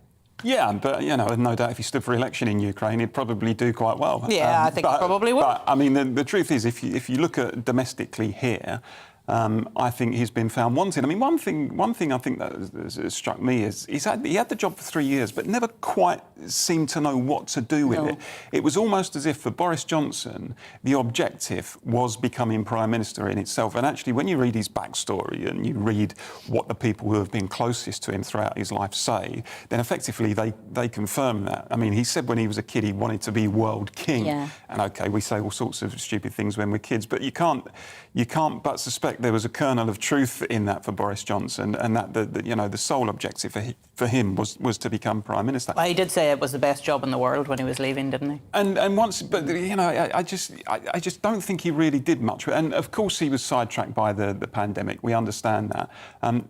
Yeah, but, you know, no doubt if he stood for election in Ukraine, he'd probably do quite well. Yeah, I think he probably would. But, I mean, the truth is, if you look at domestically here, I think he's been found wanting. I mean, one thing I think that has struck me is he had the job for 3 years, but never quite seemed to know what to do with it. It was almost as if for Boris Johnson, the objective was becoming Prime Minister in itself. And actually, when you read his backstory and you read what the people who have been closest to him throughout his life say, then effectively they confirm that. I mean, he said when he was a kid he wanted to be world king. Yeah. And OK, we say all sorts of stupid things when we're kids, but you can't but suspect there was a kernel of truth in that for Boris Johnson, and that the sole objective for him was to become Prime Minister. Well, he did say it was the best job in the world when he was leaving, didn't he? And once, but you know, I just don't think he really did much. And of course, he was sidetracked by the pandemic. We understand that.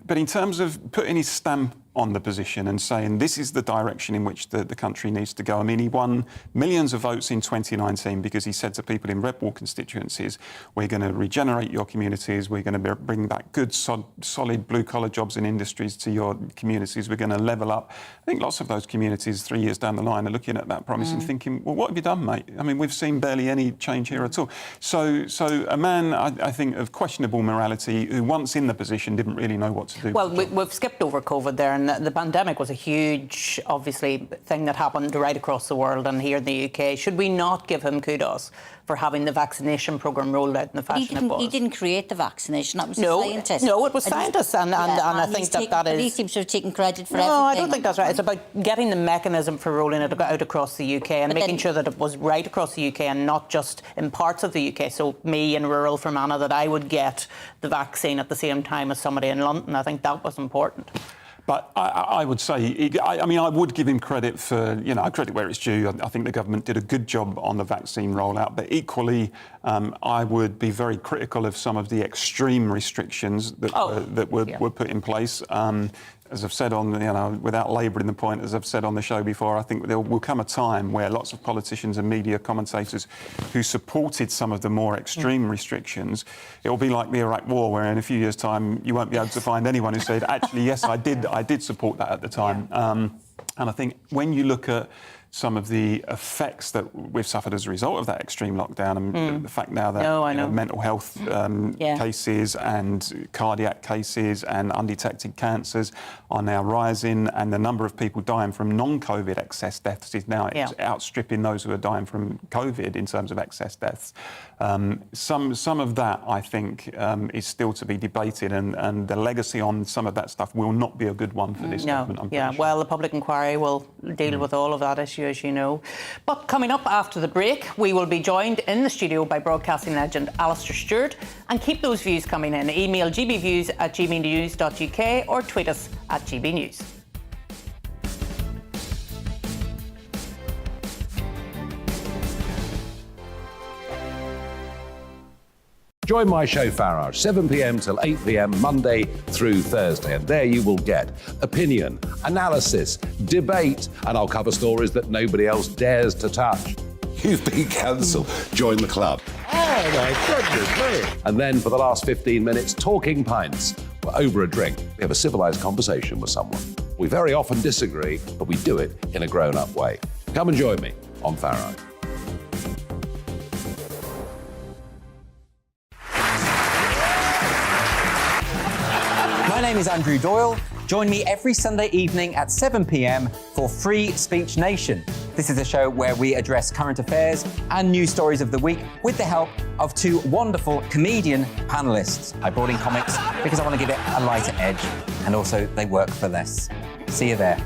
But in terms of putting his stamp on the position and saying this is the direction in which the country needs to go. I mean, he won millions of votes in 2019 because he said to people in red wall constituencies, we're going to regenerate your communities, we're going to bring back good, solid blue-collar jobs and industries to your communities, we're going to level up. I think lots of those communities 3 years down the line are looking at that promise and thinking, well, what have you done, mate? I mean, we've seen barely any change here at all. So a man, I think, of questionable morality who once in the position didn't really know what to do. Well, we've skipped over COVID there, and the pandemic was a huge, obviously, thing that happened right across the world and here in the UK. Should we not give him kudos for having the vaccination programme rolled out in the fashion it was? He didn't create the vaccination. That was the scientist. No, it was scientists, and I think that is... He seems to have taken credit for everything. No, I don't think that's right. It's about getting the mechanism for rolling it out across the UK and making sure that it was right across the UK and not just in parts of the UK. So me in rural Fermanagh, that I would get the vaccine at the same time as somebody in London. I think that was important. But I would say, I mean, I would give him credit for, you know, credit where it's due. I think the government did a good job on the vaccine rollout. But equally, I would be very critical of some of the extreme restrictions that were put in place. As I've said on, you know, without labouring the point, as I've said on the show before, I think there will come a time where lots of politicians and media commentators who supported some of the more extreme restrictions, it will be like the Iraq War, where in a few years' time you won't be able to find anyone who said, actually, yes, I did support that at the time. And I think when you look at some of the effects that we've suffered as a result of that extreme lockdown, and the fact now that you know, mental health cases and cardiac cases and undetected cancers are now rising, and the number of people dying from non-COVID excess deaths is now outstripping those who are dying from COVID in terms of excess deaths. Some of that, I think, is still to be debated, and the legacy on some of that stuff will not be a good one for this government. I'm pretty sure. Well, the public inquiry will deal with all of that issue, as you know. But coming up after the break, we will be joined in the studio by broadcasting legend Alistair Stewart. And keep those views coming in. Email gbviews@gbnews.uk or tweet us at GBNews. Join my show Farage, 7 p.m. till 8 p.m. Monday through Thursday. And there you will get opinion, analysis, debate, and I'll cover stories that nobody else dares to touch. You've been cancelled. Join the club. Oh, my goodness me. And then for the last 15 minutes, talking pints. We're over a drink. We have a civilised conversation with someone. We very often disagree, but we do it in a grown-up way. Come and join me on Farage. My name is Andrew Doyle. Join me every Sunday evening at 7 p.m. for Free Speech Nation. This is a show where we address current affairs and news stories of the week with the help of two wonderful comedian panellists. I brought in comics because I want to give it a lighter edge, and also they work for less. See you there.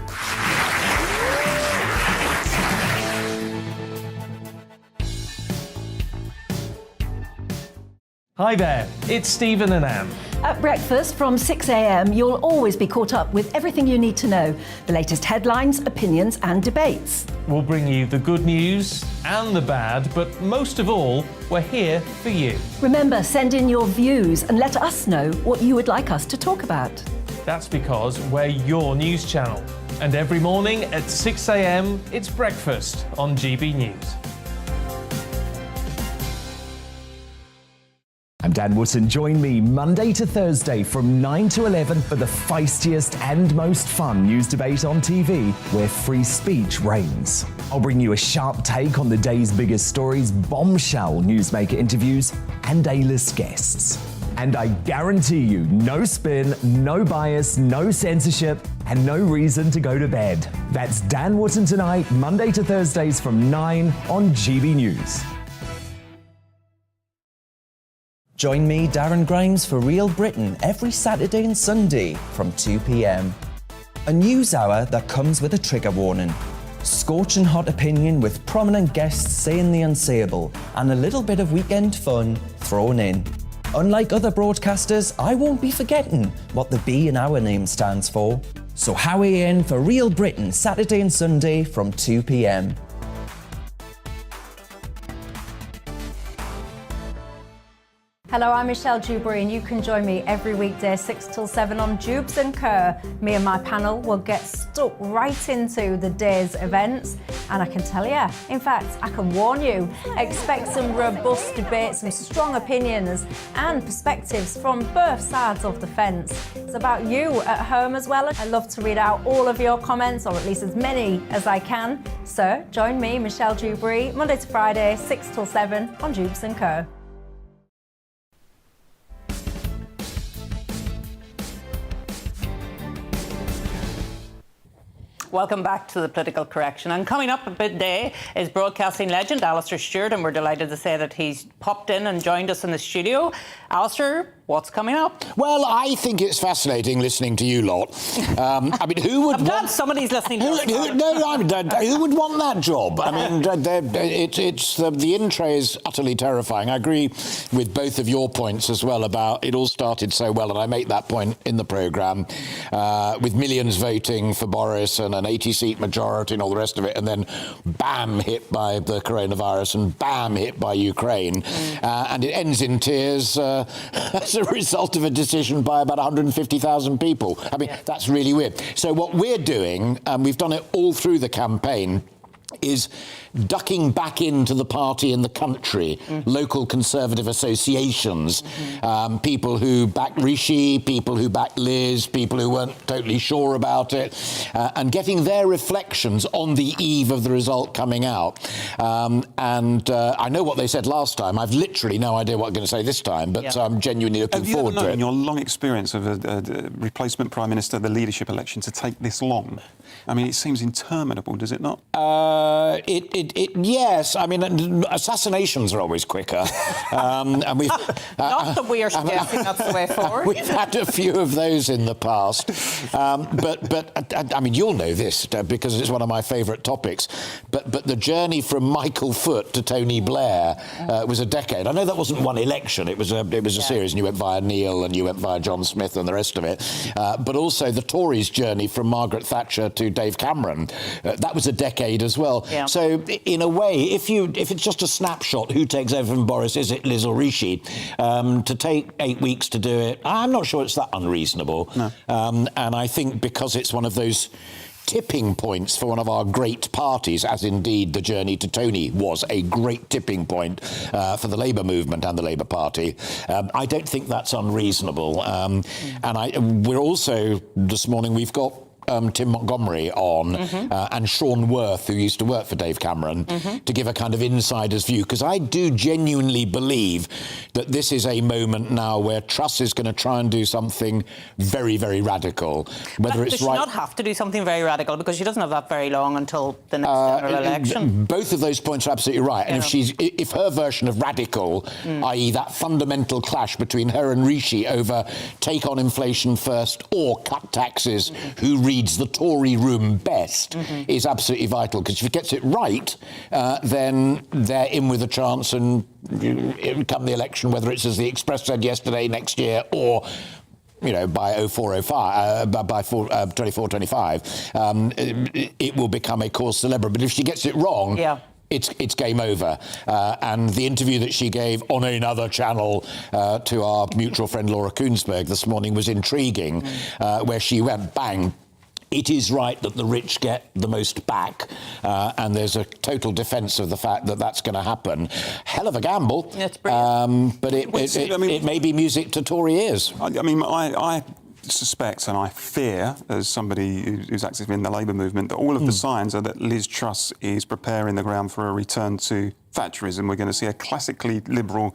Hi there, it's Stephen and Anne. At breakfast from 6 a.m, you'll always be caught up with everything you need to know, the latest headlines, opinions and debates. We'll bring you the good news and the bad, but most of all, we're here for you. Remember, send in your views and let us know what you would like us to talk about. That's because we're your news channel. And every morning at 6 a.m, it's breakfast on GB News. I'm Dan Wootton. Join me Monday to Thursday from 9 to 11 for the feistiest and most fun news debate on TV, where free speech reigns. I'll bring you a sharp take on the day's biggest stories, bombshell newsmaker interviews, and A-list guests. And I guarantee you, no spin, no bias, no censorship, and no reason to go to bed. That's Dan Wootton Tonight, Monday to Thursdays from 9 on GB News. Join me, Darren Grimes, for Real Britain every Saturday and Sunday from 2 p.m. A news hour that comes with a trigger warning. Scorching hot opinion with prominent guests saying the unsayable, and a little bit of weekend fun thrown in. Unlike other broadcasters, I won't be forgetting what the B in our name stands for. So Howie in for Real Britain Saturday and Sunday from 2 p.m. Hello, I'm Michelle Dewberry, and you can join me every weekday 6 till 7 on Jubes and Kerr. Me and my panel will get stuck right into the day's events, and I can tell you, in fact, I can warn you, expect some robust debates, some strong opinions and perspectives from both sides of the fence. It's about you at home as well. I love to read out all of your comments, or at least as many as I can. So join me, Michelle Dewberry, Monday to Friday, 6 till 7 on Jubes and Kerr. Welcome back to the Political Correction. And coming up midday is broadcasting legend Alistair Stewart, and we're delighted to say that he's popped in and joined us in the studio. Alistair, what's coming up? Well, I think it's fascinating listening to you lot. I mean, who would I'm glad somebody's listening to us. Who would want that job? I mean, the in tray is utterly terrifying. I agree with both of your points as well about it all started so well, and I make that point in the programme, with millions voting for Boris and an 80-seat majority and all the rest of it, and then bam, hit by the coronavirus, and bam, hit by Ukraine. And it ends in tears as a result of a decision by about 150,000 people. I mean, that's really weird. So what we're doing, and we've done it all through the campaign, is ducking back into the party in the country, local Conservative associations, people who back Rishi, people who back Liz, people who weren't totally sure about it, and getting their reflections on the eve of the result coming out. I know what they said last time. I've literally no idea what I'm going to say this time, but I'm genuinely looking forward to it. In your long experience of a replacement Prime Minister, the leadership election, to take this long? I mean, it seems interminable, does it not? Yes. I mean, assassinations are always quicker. And we've not that we are suggesting that's the way forward. We've had a few of those in the past. But I mean, you'll know this because it's one of my favourite topics. But the journey from Michael Foot to Tony Blair was a decade. I know that wasn't one election. It was a series, and you went via Neil and you went via John Smith and the rest of it. But also the Tories' journey from Margaret Thatcher to Dave Cameron. That was a decade as well. Yeah. So in a way, if it's just a snapshot, who takes over from Boris? Is it Liz or Rishi? To take 8 weeks to do it, I'm not sure it's that unreasonable. No. And I think because it's one of those tipping points for one of our great parties, as indeed the journey to Tony was a great tipping point for the Labour movement and the Labour Party, I don't think that's unreasonable. And we're also, this morning, we've got Tim Montgomery on and Sean Worth, who used to work for Dave Cameron, to give a kind of insider's view, because I do genuinely believe that this is a moment now where Truss is going to try and do something very, very radical. Whether it's does she not have to do something very radical, because she doesn't have that very long until the next general election? Both of those points are absolutely right. And if her version of radical, i.e. that fundamental clash between her and Rishi over take on inflation first or cut taxes, who reads the Tory room best, is absolutely vital, because if she gets it right, then they're in with a chance, and come the election, whether it's, as the Express said yesterday, next year, or by 24-25, it will become a cause célèbre. But if she gets it wrong, it's game over. And the interview that she gave on another channel to our mutual friend Laura Koonsberg this morning was intriguing, where she went bang. It is right that the rich get the most back, and there's a total defence of the fact that that's going to happen. Hell of a gamble. That's brilliant. But it may be music to Tory ears. I suspect and I fear, as somebody who's active in the Labour movement, that all of the signs are that Liz Truss is preparing the ground for a return to Thatcherism. We're going to see a classically liberal,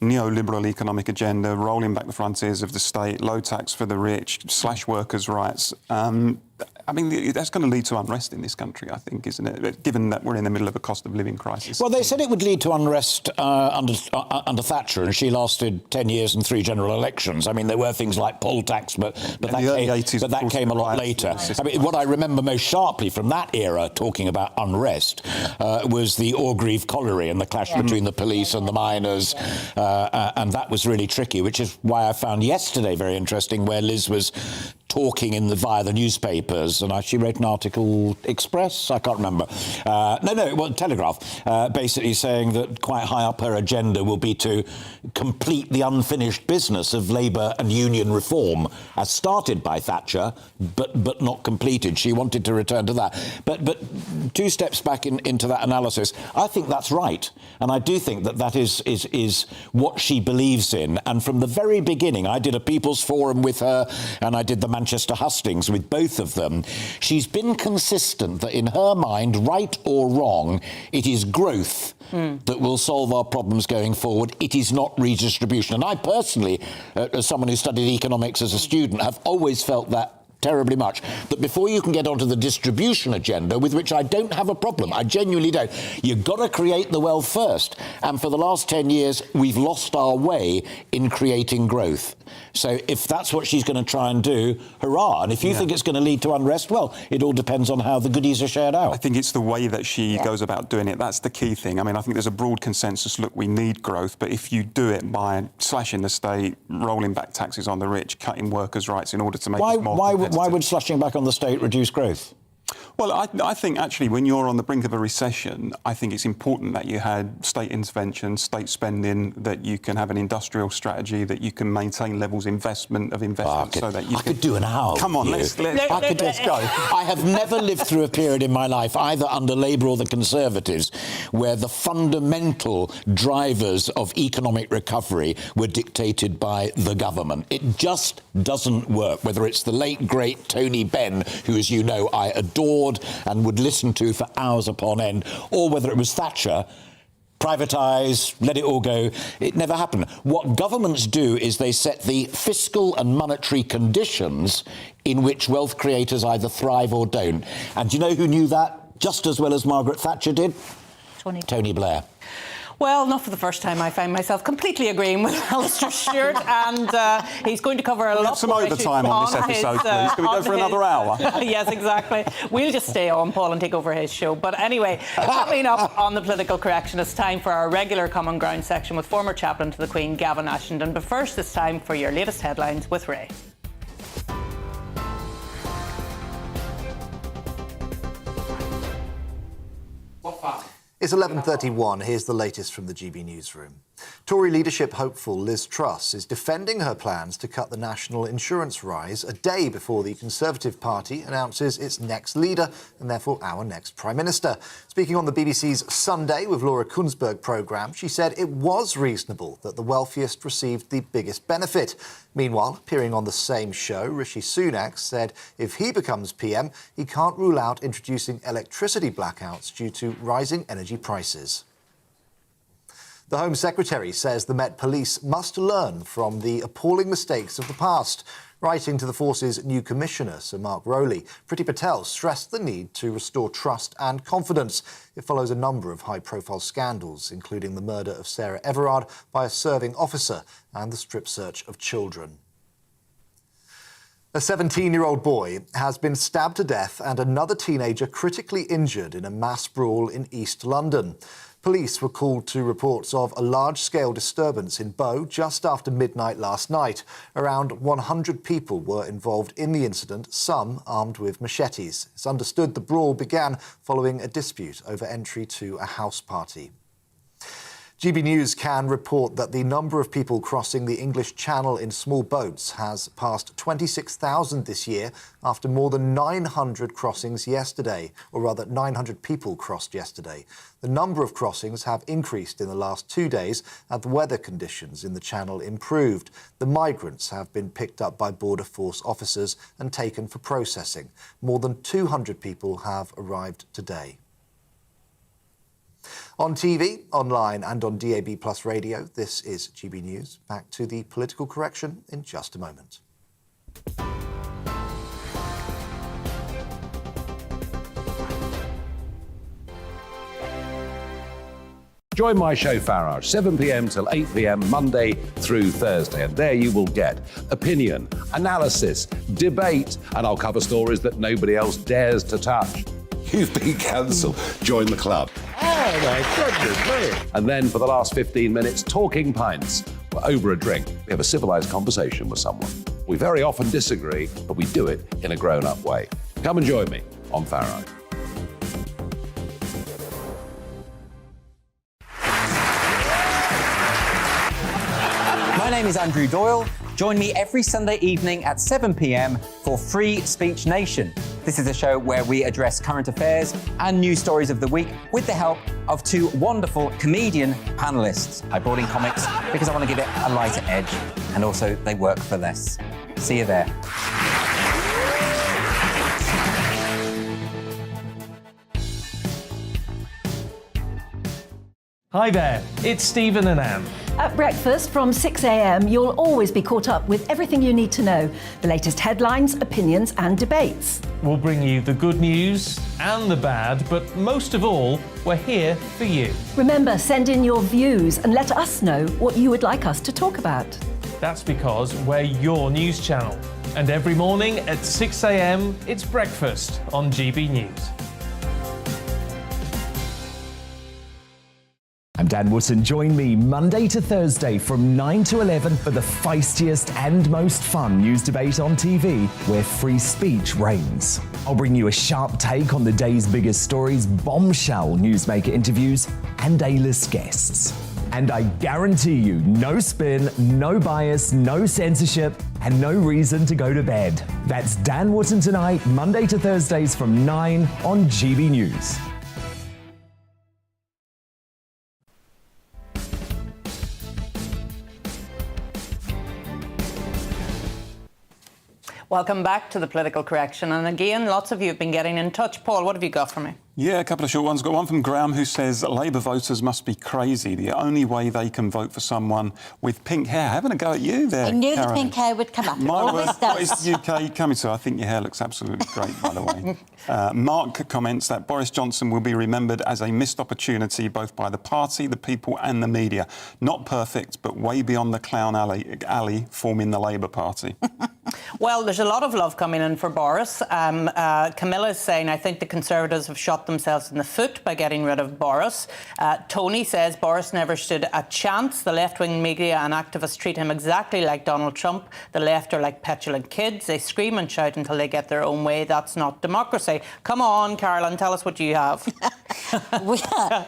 neoliberal economic agenda, rolling back the frontiers of the state, low tax for the rich, slash workers' rights. That's going to lead to unrest in this country, I think, isn't it? Given that we're in the middle of a cost of living crisis. Well, they said it would lead to unrest under Thatcher, and she lasted 10 years and 3 general elections. I mean, there were things like poll tax, but that came a lot later. I mean, what I remember most sharply from that era, talking about unrest, was the Orgreave colliery and the clash between the police and the miners, and that was really tricky, which is why I found yesterday very interesting, where Liz was talking via the newspapers, and she wrote an article, Express, I can't remember. Telegraph, basically saying that quite high up her agenda will be to complete the unfinished business of Labour and union reform, as started by Thatcher, but not completed. She wanted to return to that. But 2 steps back into that analysis, I think that's right, and I do think that is what she believes in. And from the very beginning, I did a People's Forum with her, and I did the Manchester hustings with both of them. She's been consistent that in her mind, right or wrong, it is growth that will solve our problems going forward. It is not redistribution. And I personally, as someone who studied economics as a student, have always felt that terribly much, that before you can get onto the distribution agenda, with which I don't have a problem, I genuinely don't, you've got to create the wealth first. And for the last 10 years, we've lost our way in creating growth. So if that's what she's going to try and do, hurrah. And if you think it's going to lead to unrest, well, it all depends on how the goodies are shared out. I think it's the way that she goes about doing it. That's the key thing. I mean, I think there's a broad consensus, look, we need growth, but if you do it by slashing the state, rolling back taxes on the rich, cutting workers' rights in order to make it more competitive. Why would slashing back on the state reduce growth? Well, I think actually when you're on the brink of a recession, I think it's important that you had state intervention, state spending, that you can have an industrial strategy, that you can maintain levels of investment so that you could do an hour. Come on, let's go. I have never lived through a period in my life, either under Labour or the Conservatives, where the fundamental drivers of economic recovery were dictated by the government. It just doesn't work, whether it's the late, great Tony Benn, who, as you know, I adored and would listen to for hours upon end, or whether it was Thatcher, privatise, let it all go. It never happened. What governments do is they set the fiscal and monetary conditions in which wealth creators either thrive or don't. And do you know who knew that just as well as Margaret Thatcher did? Tony Blair. Well, not for the first time, I find myself completely agreeing with Alistair Stewart, and he's going to cover a lot some overtime on this episode, please. Can we go for another hour? Yes, exactly. We'll just stay on, Paul, and take over his show. But anyway, coming up on the Political Correction, it's time for our regular Common Ground section with former chaplain to the Queen, Gavin Ashenden. But first, it's time for your latest headlines with Ray. It's 11:31. Here's the latest from the GB newsroom. Tory leadership hopeful Liz Truss is defending her plans to cut the national insurance rise a day before the Conservative Party announces its next leader and therefore our next Prime Minister. Speaking on the BBC's Sunday with Laura Kunsberg programme, she said it was reasonable that the wealthiest received the biggest benefit. Meanwhile, appearing on the same show, Rishi Sunak said if he becomes PM, he can't rule out introducing electricity blackouts due to rising energy prices. The Home Secretary says the Met Police must learn from the appalling mistakes of the past. Writing to the force's new commissioner, Sir Mark Rowley, Priti Patel stressed the need to restore trust and confidence. It follows a number of high-profile scandals, including the murder of Sarah Everard by a serving officer and the strip search of children. A 17-year-old boy has been stabbed to death and another teenager critically injured in a mass brawl in East London. Police were called to reports of a large-scale disturbance in Bow just after midnight last night. Around 100 people were involved in the incident, some armed with machetes. It's understood the brawl began following a dispute over entry to a house party. GB News can report that the number of people crossing the English Channel in small boats has passed 26,000 this year after more than 900 crossings yesterday, or rather 900 people crossed yesterday. The number of crossings have increased in the last 2 days as the weather conditions in the Channel improved. The migrants have been picked up by Border Force officers and taken for processing. More than 200 people have arrived today. On TV, online and on DAB+ radio, this is GB News. Back to the political correction in just a moment. Join my show Farage, 7 p.m. till 8 p.m. Monday through Thursday. And there you will get opinion, analysis, debate, and I'll cover stories that nobody else dares to touch. You've been cancelled. Join the club. Oh, my goodness me. And then for the last 15 minutes, talking pints. We're over a drink. We have a civilised conversation with someone. We very often disagree, but we do it in a grown-up way. Come and join me on Farage. My name is Andrew Doyle. Join me every Sunday evening at 7 p.m. for Free Speech Nation. This is a show where we address current affairs and news stories of the week with the help of two wonderful comedian panellists. I brought in comics because I want to give it a lighter edge, and also they work for less. See you there. Hi there, it's Stephen and Anne. At breakfast from 6 a.m, you'll always be caught up with everything you need to know, the latest headlines, opinions and debates. We'll bring you the good news and the bad, but most of all, we're here for you. Remember, send in your views and let us know what you would like us to talk about. That's because we're your news channel. And every morning at 6 a.m, it's breakfast on GB News. I'm Dan Wootton. Join me Monday to Thursday from 9 to 11 for the feistiest and most fun news debate on TV, where free speech reigns. I'll bring you a sharp take on the day's biggest stories, bombshell newsmaker interviews, and A-list guests. And I guarantee you, no spin, no bias, no censorship, and no reason to go to bed. That's Dan Wootton tonight, Monday to Thursdays from 9 on GB News. Welcome back to the Political Correction. And again, lots of you have been getting in touch. Paul, what have you got for me? Yeah, a couple of short ones. Got one from Graham who says Labour voters must be crazy. The only way they can vote for someone with pink hair. Having a go at you there, I knew Karen. the pink hair would come up. My Always word, does. what is the UK coming to? I think your hair looks absolutely great, by the way. Mark comments that Boris Johnson will be remembered as a missed opportunity both by the party, the people and the media. Not perfect, but way beyond the clown alley forming the Labour Party. Well, there's a lot of love coming in for Boris. Camilla's saying, I think the Conservatives have shot themselves in the foot by getting rid of Boris. Tony says Boris never stood a chance. The left-wing media and activists treat him exactly like Donald Trump. The left are like petulant kids. They scream and shout until they get their own way. That's not democracy. Come on, Caroline, tell us what you have.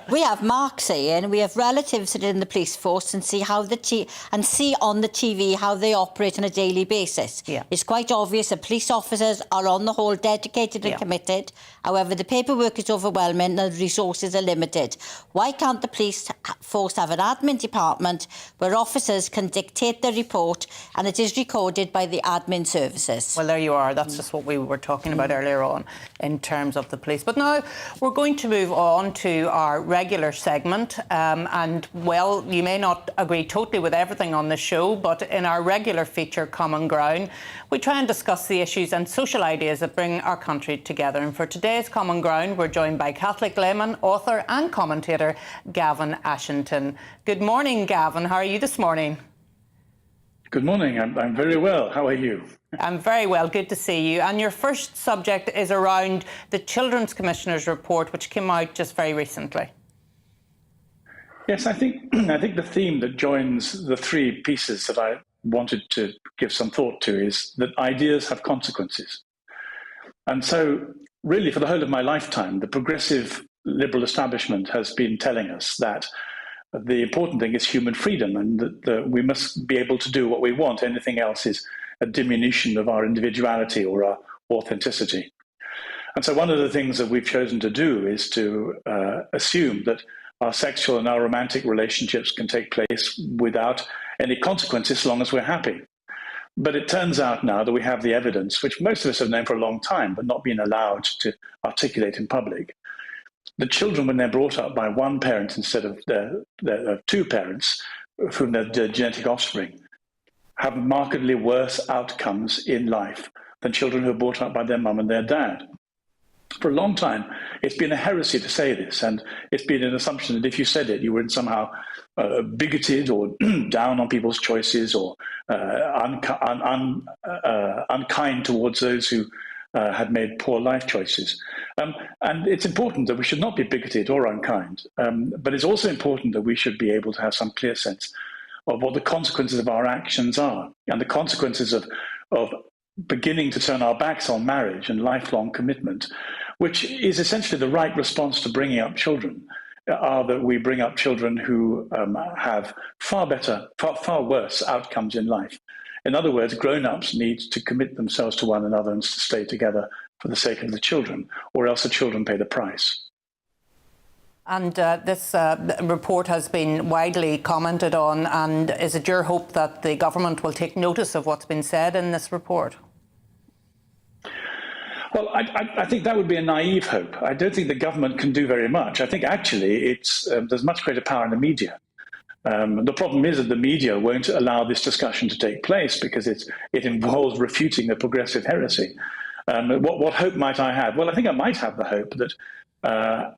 we have Mark saying we have relatives that are in the police force and see how see on the TV how they operate on a daily basis. Yeah. It's quite obvious that police officers are on the whole dedicated and committed. However, the paperwork is overwhelming and the resources are limited. Why can't the police force have an admin department where officers can dictate the report and it is recorded by the admin services? Well, there you are. That's just what we were talking about earlier on in terms of the police. But now we're going to move on to our regular segment. And, well, you may not agree totally with everything on the show, but in our regular feature, Common Ground, we try and discuss the issues and social ideas that bring our country together. And for today's Common Ground, we're joined by Catholic layman, author and commentator Gavin Ashington. Good morning, Gavin. How are you this morning? Good morning. I'm very well. How are you? I'm very well. Good to see you. And your first subject is around the Children's Commissioner's report, which came out just very recently. Yes, I think the theme that joins the three pieces that I wanted to give some thought to is that ideas have consequences. And so, really, for the whole of my lifetime, the progressive liberal establishment has been telling us that The important thing is human freedom, and that we must be able to do what we want. Anything else is a diminution of our individuality or our authenticity. And so one of the things that we've chosen to do is to assume that our sexual and our romantic relationships can take place without any consequences as long as we're happy. But it turns out now that we have the evidence, which most of us have known for a long time, but not been allowed to articulate in public. The children, when they're brought up by one parent instead of their two parents, whom they're genetic offspring, have markedly worse outcomes in life than children who are brought up by their mum and their dad. For a long time, it's been a heresy to say this, and it's been an assumption that if you said it, you were somehow bigoted or down on people's choices or unkind towards those who had made poor life choices. And it's important that we should not be bigoted or unkind, but it's also important that we should be able to have some clear sense of what the consequences of our actions are, and the consequences of beginning to turn our backs on marriage and lifelong commitment, which is essentially the right response to bringing up children, are that we bring up children who have far worse outcomes in life. In other words, grown-ups need to commit themselves to one another and to stay together for the sake of the children, or else the children pay the price. And this report has been widely commented on, and is it your hope that the government will take notice of what's been said in this report? Well, I think that would be a naive hope. I don't think the government can do very much. I think actually there's much greater power in the media. The problem is that the media won't allow this discussion to take place because it involves refuting a progressive heresy. What hope might I have? Well, I think I might have the hope that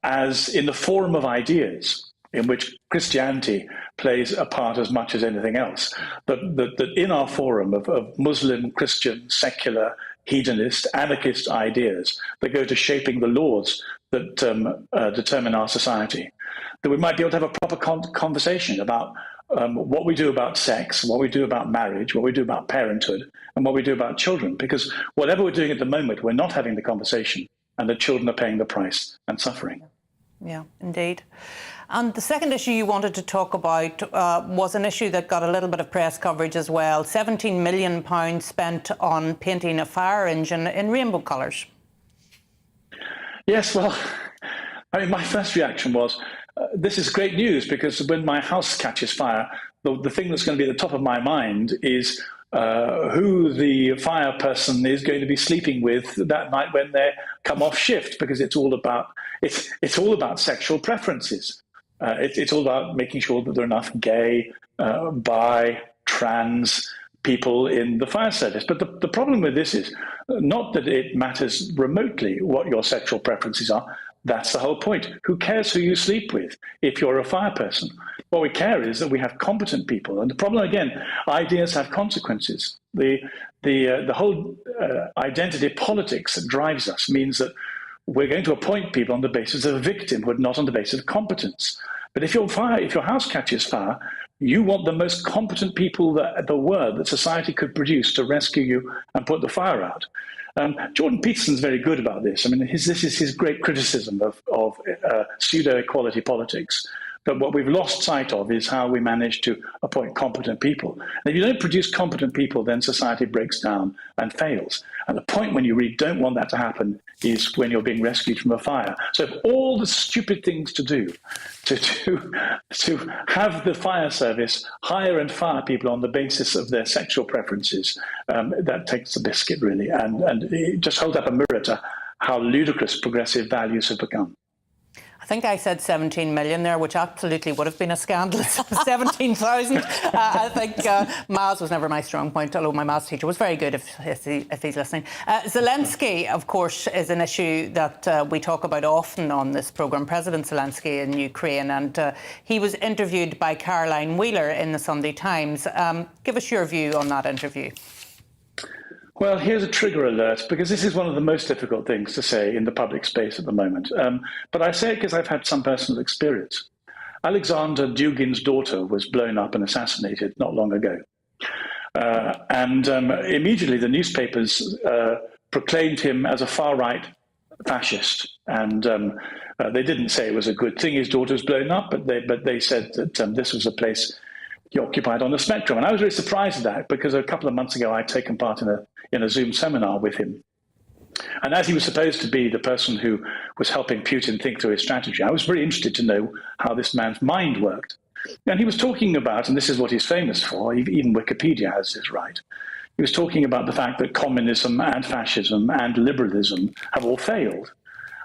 as in the forum of ideas, in which Christianity plays a part as much as anything else, that in our forum of Muslim, Christian, secular, hedonist, anarchist ideas that go to shaping the laws that determine our society, that we might be able to have a proper conversation about what we do about sex, what we do about marriage, what we do about parenthood, and what we do about children. Because whatever we're doing at the moment, we're not having the conversation, and the children are paying the price and suffering. Yeah, indeed. And the second issue you wanted to talk about was an issue that got a little bit of press coverage as well. £17 million spent on painting a fire engine in rainbow colours. Yes, well, I mean, my first reaction was, this is great news, because when my house catches fire, the thing that's going to be at the top of my mind is who the fire person is going to be sleeping with that night when they come off shift, because it's all about sexual preferences. It's all about making sure that there are enough gay, bi, trans people in the fire service. But the problem with this is not that it matters remotely what your sexual preferences are. That's the whole point. Who cares who you sleep with if you're a fire person? What we care is that we have competent people. And the problem, again, ideas have consequences. The whole identity politics that drives us means that we're going to appoint people on the basis of a victimhood, not on the basis of competence. But if your house catches fire, you want the most competent people that society could produce to rescue you and put the fire out. Jordan Peterson's very good about this. I mean, this is his great criticism of pseudo-equality politics. But what we've lost sight of is how we manage to appoint competent people. And if you don't produce competent people, then society breaks down and fails. And the point when you really don't want that to happen is when you're being rescued from a fire. So if all the stupid things to do to have the fire service hire and fire people on the basis of their sexual preferences, that takes the biscuit, really. And it just holds up a mirror to how ludicrous progressive values have become. I think I said 17 million there, which absolutely would have been a scandalous 17,000. I think maths was never my strong point, although my maths teacher was very good if he's listening. Zelensky, of course, is an issue that we talk about often on this programme, President Zelensky in Ukraine, and he was interviewed by Caroline Wheeler in the Sunday Times. Give us your view on that interview. Well, here's a trigger alert, because this is one of the most difficult things to say in the public space at the moment. But I say it because I've had some personal experience. Alexander Dugin's daughter was blown up and assassinated not long ago. And immediately the newspapers proclaimed him as a far-right fascist. And they didn't say it was a good thing his daughter was blown up, but they said that this was a place he occupied on the spectrum. And I was really surprised at that, because a couple of months ago I'd taken part in a Zoom seminar with him. And as he was supposed to be the person who was helping Putin think through his strategy, I was very interested to know how this man's mind worked. And he was talking about, and this is what he's famous for, even Wikipedia has this right, he was talking about the fact that communism and fascism and liberalism have all failed.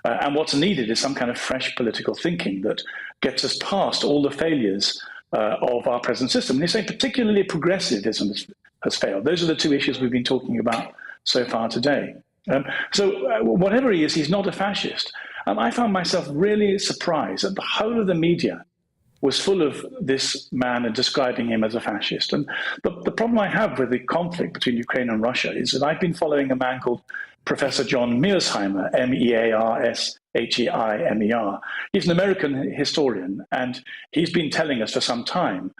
And what's needed is some kind of fresh political thinking that gets us past all the failures of our present system. And he's saying particularly progressivism has failed. Those are the two issues we've been talking about so far today. So whatever he is, he's not a fascist. I found myself really surprised that the whole of the media was full of this man and describing him as a fascist. And the problem I have with the conflict between Ukraine and Russia is that I've been following a man called Professor John Mearsheimer, Mearsheimer. He's an American historian, and he's been telling us for some time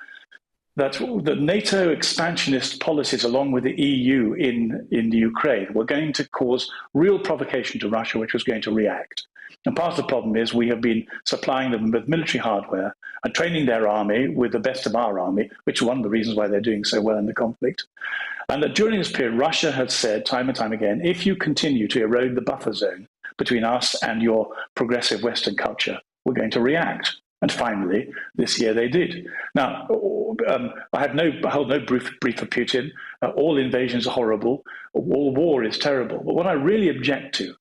that the NATO expansionist policies, along with the EU in the Ukraine, were going to cause real provocation to Russia, which was going to react. And part of the problem is we have been supplying them with military hardware and training their army with the best of our army, which is one of the reasons why they're doing so well in the conflict. And that during this period, Russia had said time and time again, if you continue to erode the buffer zone between us and your progressive Western culture, we're going to react. And finally, this year they did. Now, I hold no brief for Putin. All invasions are horrible. All war is terrible. But what I really object to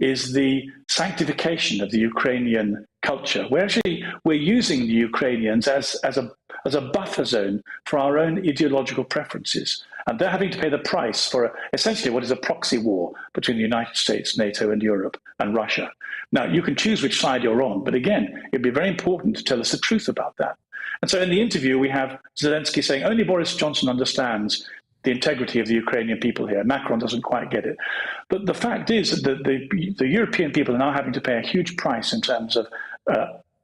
is the sanctification of the Ukrainian culture. We're using the Ukrainians as a buffer zone for our own ideological preferences. And they're having to pay the price for essentially what is a proxy war between the United States, NATO, and Europe, and Russia. Now, you can choose which side you're on, but again, it'd be very important to tell us the truth about that. And so in the interview, we have Zelensky saying only Boris Johnson understands the integrity of the Ukrainian people here. Macron doesn't quite get it. But the fact is that the European people are now having to pay a huge price in terms of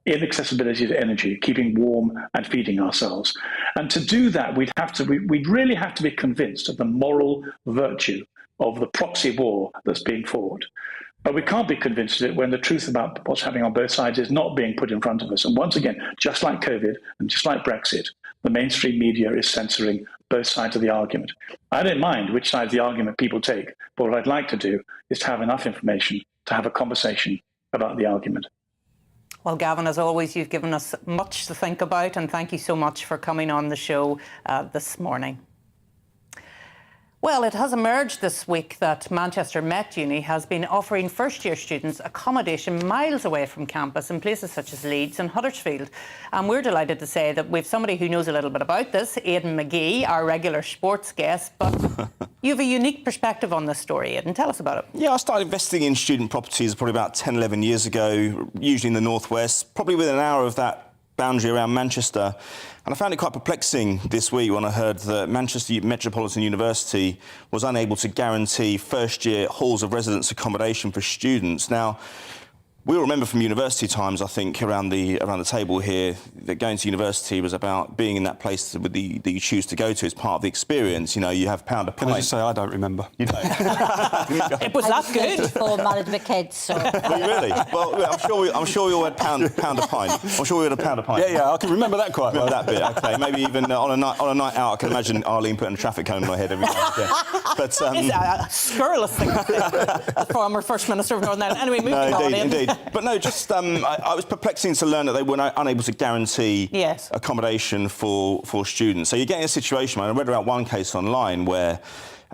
inaccessibility to energy, keeping warm and feeding ourselves. And to do that, we'd really have to be convinced of the moral virtue of the proxy war that's being fought. But we can't be convinced of it when the truth about what's happening on both sides is not being put in front of us. And once again, just like COVID and just like Brexit, the mainstream media is censoring both sides of the argument. I don't mind which side of the argument people take, but what I'd like to do is to have enough information to have a conversation about the argument. Well, Gavin, as always, you've given us much to think about, and thank you so much for coming on the show this morning. Well, it has emerged this week that Manchester Met Uni has been offering first-year students accommodation miles away from campus in places such as Leeds and Huddersfield. And we're delighted to say that we've somebody who knows a little bit about this, Aidan McGee, our regular sports guest. But you have a unique perspective on this story, Aidan. Tell us about it. Yeah, I started investing in student properties probably about 10, 11 years ago, usually in the northwest, probably within an hour of that boundary around Manchester. And I found it quite perplexing this week when I heard that Manchester Metropolitan University was unable to guarantee first-year halls of residence accommodation for students. Now, we all remember from university times, I think, around the table here, that going to university was about being in that place that you choose to go to as part of the experience. You know, you have pound a pint. Can I just say I don't remember? You don't? It was that good. Before married with kids, so. Well, really? Well, I'm sure we all had pound a pint. I'm sure we had a pound a pint. Yeah, I can remember that quite well. That bit, okay. Maybe even on a night out, I can imagine Arlene putting a traffic cone on my head every day. Yeah. But it's a scurrilous thing to say. Former First Minister of Northern Ireland. Anyway, moving on. Indeed. But no, just I was perplexing to learn that they were unable to guarantee accommodation for students. So you're getting a situation. I read about one case online where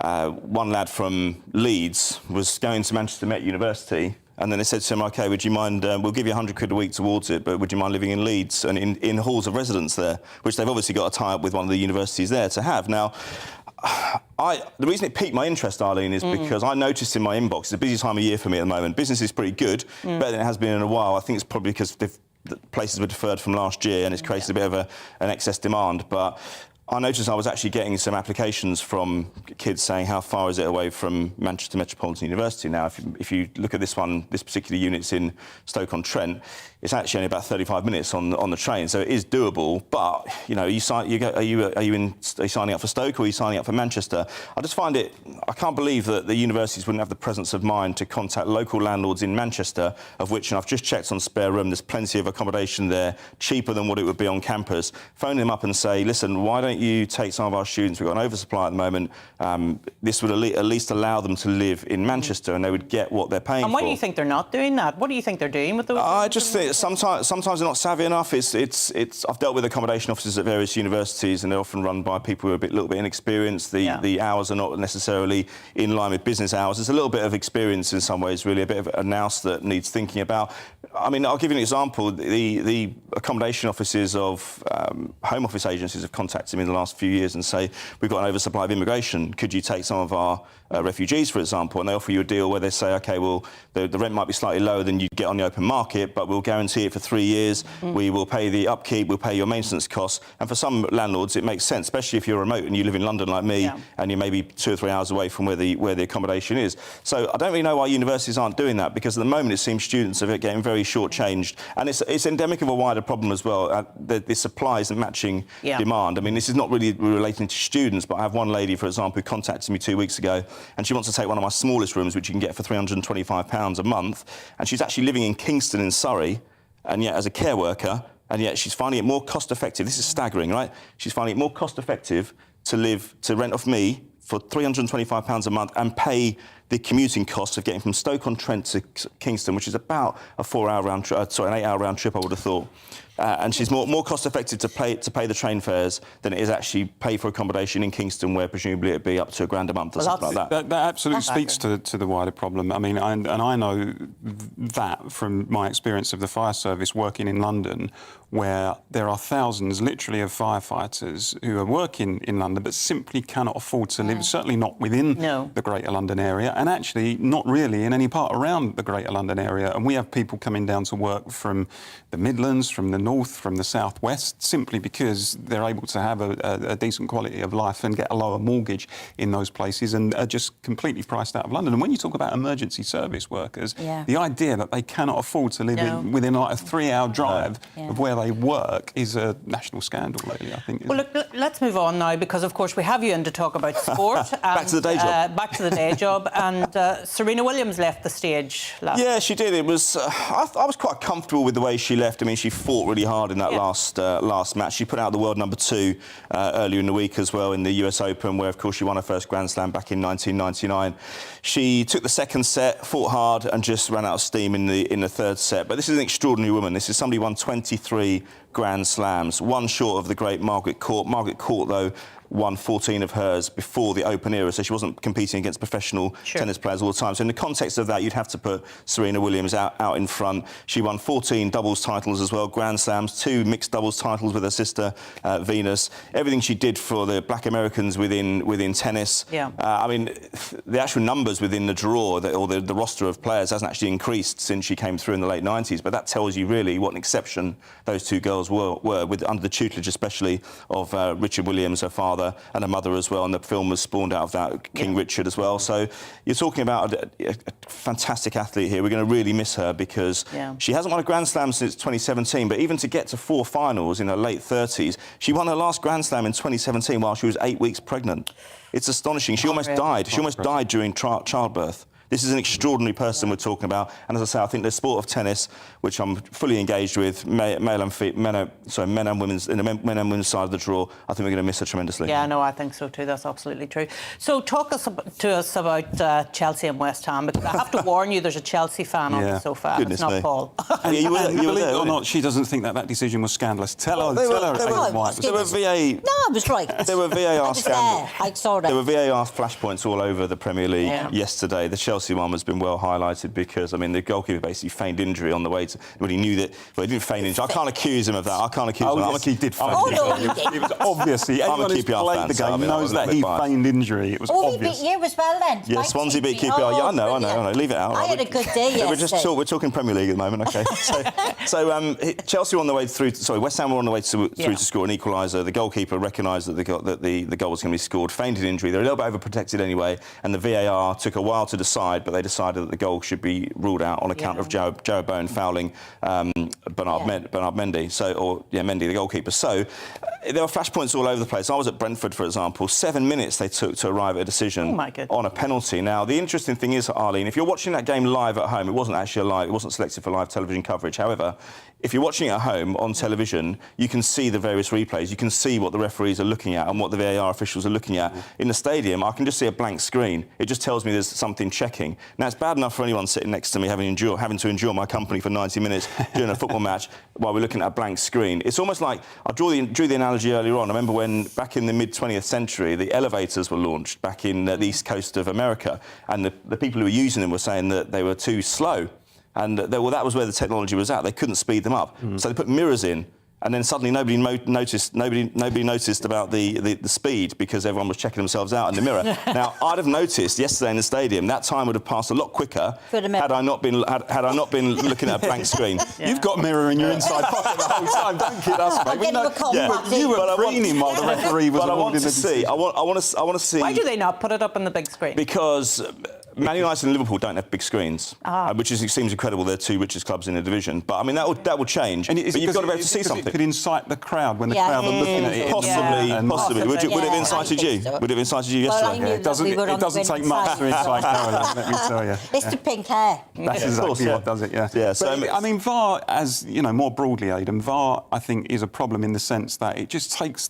one lad from Leeds was going to Manchester Met University, and then they said to him, OK, would you mind, we'll give you £100 a week towards it, but would you mind living in Leeds and in halls of residence there, which they've obviously got a tie-up with one of the universities there to have. Now, the reason it piqued my interest, Arlene, is because I noticed in my inbox, it's a busy time of year for me at the moment. Business is pretty good, better than it has been in a while. I think it's probably because the places were deferred from last year and it's created a bit of an excess demand. But I noticed I was actually getting some applications from kids saying, how far is it away from Manchester Metropolitan University? Now, if you look at this particular unit's in Stoke-on-Trent, it's actually only about 35 minutes on the train, so it is doable. But are you signing up for Stoke or are you signing up for Manchester? I just find I can't believe that the universities wouldn't have the presence of mind to contact local landlords in Manchester, of which, and I've just checked on Spare Room, there's plenty of accommodation there, cheaper than what it would be on campus. Phone them up and say, listen, why don't you take some of our students? We've got an oversupply at the moment. This would at least allow them to live in Manchester, and they would get what they're paying for. And why do you think they're not doing that? What do you think they're doing with those? I just think sometimes they're not savvy enough. I've dealt with accommodation officers at various universities, and they're often run by people who are a little bit inexperienced. The hours are not necessarily in line with business hours. There's a little bit of experience in some ways, really, a bit of a nous that needs thinking about. I mean, I'll give you an example. The accommodation offices of Home Office agencies have contacted me in the last few years and say, we've got an oversupply of immigration. Could you take some of our refugees, for example? And they offer you a deal where they say, OK, well, the rent might be slightly lower than you'd get on the open market, but we'll guarantee it for 3 years. We will pay the upkeep, we'll pay your maintenance costs. And for some landlords, it makes sense, especially if you're remote and you live in London like me, and you're maybe 2 or 3 hours away from where the accommodation is. So I don't really know why universities aren't doing that, because at the moment it seems students are getting very shortchanged. And it's endemic of a wider problem as well. The supply isn't matching demand. I mean, this is not really relating to students, but I have one lady, for example, who contacted me 2 weeks ago, and she wants to take one of my smallest rooms, which you can get for £325 a month, and she's actually living in Kingston in Surrey, and yet as a care worker, and yet she's finding it more cost-effective. This is staggering, right? She's finding it more cost-effective to rent off me for £325 a month and pay the commuting costs of getting from Stoke-on-Trent to Kingston, which is about an 8-hour round trip, I would have thought. And she's more cost-effective to pay the train fares than it is actually pay for accommodation in Kingston, where presumably it'd be up to £1,000 a month or something like that. That absolutely speaks to the wider problem. I mean, and I know that from my experience of the fire service working in London, where there are thousands, literally, of firefighters who are working in London but simply cannot afford to live, certainly not within the Greater London area, and actually not really in any part around the Greater London area. And we have people coming down to work from the Midlands, from the North, from the South West, simply because they're able to have a decent quality of life and get a lower mortgage in those places, and are just completely priced out of London. And when you talk about emergency service workers, the idea that they cannot afford to live within like a 3-hour drive of where they work is a national scandal, really, I think. Well, look, let's move on now, because, of course, we have you in to talk about sport. Back to the day job. Back to the day job. And Serena Williams left the stage last Yeah, she did. It was... I was quite comfortable with the way she left. I mean, she fought really hard in that last match. She put out the world number 2 earlier in the week as well in the US Open, where, of course, she won her first Grand Slam back in 1999. She took the second set, fought hard, and just ran out of steam in the third set. But this is an extraordinary woman. This is somebody who won 23 Grand Slams, one short of the great Margaret Court. Margaret Court, though, won 14 of hers before the Open era, so she wasn't competing against professional tennis players all the time. So in the context of that, you'd have to put Serena Williams out in front. She won 14 doubles titles as well, Grand Slams, 2 mixed doubles titles with her sister, Venus. Everything she did for the Black Americans within tennis. I mean, the actual numbers within the draw, or the roster of players, hasn't actually increased since she came through in the late 90s, but that tells you really what an exception those two girls were under the tutelage especially of Richard Williams, her father, and her mother as well, and the film was spawned out of that, King Richard as well. So you're talking about a fantastic athlete here. We're going to really miss her, because she hasn't won a Grand Slam since 2017, but even to get to 4 finals in her late 30s, she won her last Grand Slam in 2017 while she was 8 weeks pregnant. It's astonishing. She almost died. She almost died during childbirth. This is an extraordinary person we're talking about, and as I say, I think the sport of tennis, which I'm fully engaged with, men and women's side of the draw, I think we're going to miss her tremendously. Yeah, no, I think so too. That's absolutely true. So talk to us about Chelsea and West Ham, because I have to warn you, there's a Chelsea fan on the sofa. Goodness it's not me. Paul. You were believe there, it or not, she doesn't think that decision was scandalous. Tell her. There There was right. There were VAR scandals. I saw that. There were VAR flashpoints all over the Premier League yesterday. The Chelsea Chelsea one has been well highlighted because, I mean, the goalkeeper basically feigned injury on the way to... When he knew that... Well, he didn't feign injury. I can't accuse him of that. I can't accuse him. Yes, he did feign injury. It was obviously... Anyone who's played the game knows that he feigned injury. It was obvious. He beat you as well, then. Yeah, Swansea beat QPR. Yeah, I know. Leave it out. I had a good day yesterday. We're talking Premier League at the moment, OK. So Chelsea were on the way through... Sorry, West Ham were on the way through to score an equaliser. The goalkeeper recognised that the goal was going to be scored, feigned injury. They were a little bit overprotected anyway, and the VAR took a while to decide, but they decided that the goal should be ruled out on account of Joe Bowen fouling Bernard Mendy. Mendy, the goalkeeper. So there were flashpoints all over the place. I was at Brentford, for example. 7 minutes they took to arrive at a decision on a penalty. Now, the interesting thing is, Arlene, if you're watching that game live at home, it wasn't actually live, it wasn't selected for live television coverage. However, if you're watching it at home on television, you can see the various replays. You can see what the referees are looking at and what the VAR officials are looking at. In the stadium, I can just see a blank screen. It just tells me there's something checking. Now, it's bad enough for anyone sitting next to me having to endure my company for 90 minutes during a football match while we're looking at a blank screen. It's almost like... I drew the analogy earlier on. I remember when, back in the mid-20th century, the elevators were launched back in the east coast of America, and the people who were using them were saying that they were too slow. And that was where the technology was at. They couldn't speed them up. So they put mirrors in, and then suddenly nobody noticed about the speed because everyone was checking themselves out in the mirror. Now, I'd have noticed yesterday in the stadium that time would have passed a lot quicker had I not been looking at a blank screen. You've got a mirror in your inside pocket the whole time. Don't kid us, mate. You were preening while the referee was awarding the decision. I want to see. Why do they not put it up on the big screen? Because Man United and Liverpool don't have big screens, which seems incredible. They're two richest clubs in the division. But I mean, that will change. But you've got to be able to see something. It could incite the crowd when the crowd are looking at it. Possibly. Would it have incited you? Would it have incited you yesterday? It doesn't take much to incite Caroline, let me tell you. It's the pink hair. That's exactly what does it, yeah. So, I mean, VAR, as you know, more broadly, Aidan, VAR, I think, is a problem in the sense that it just takes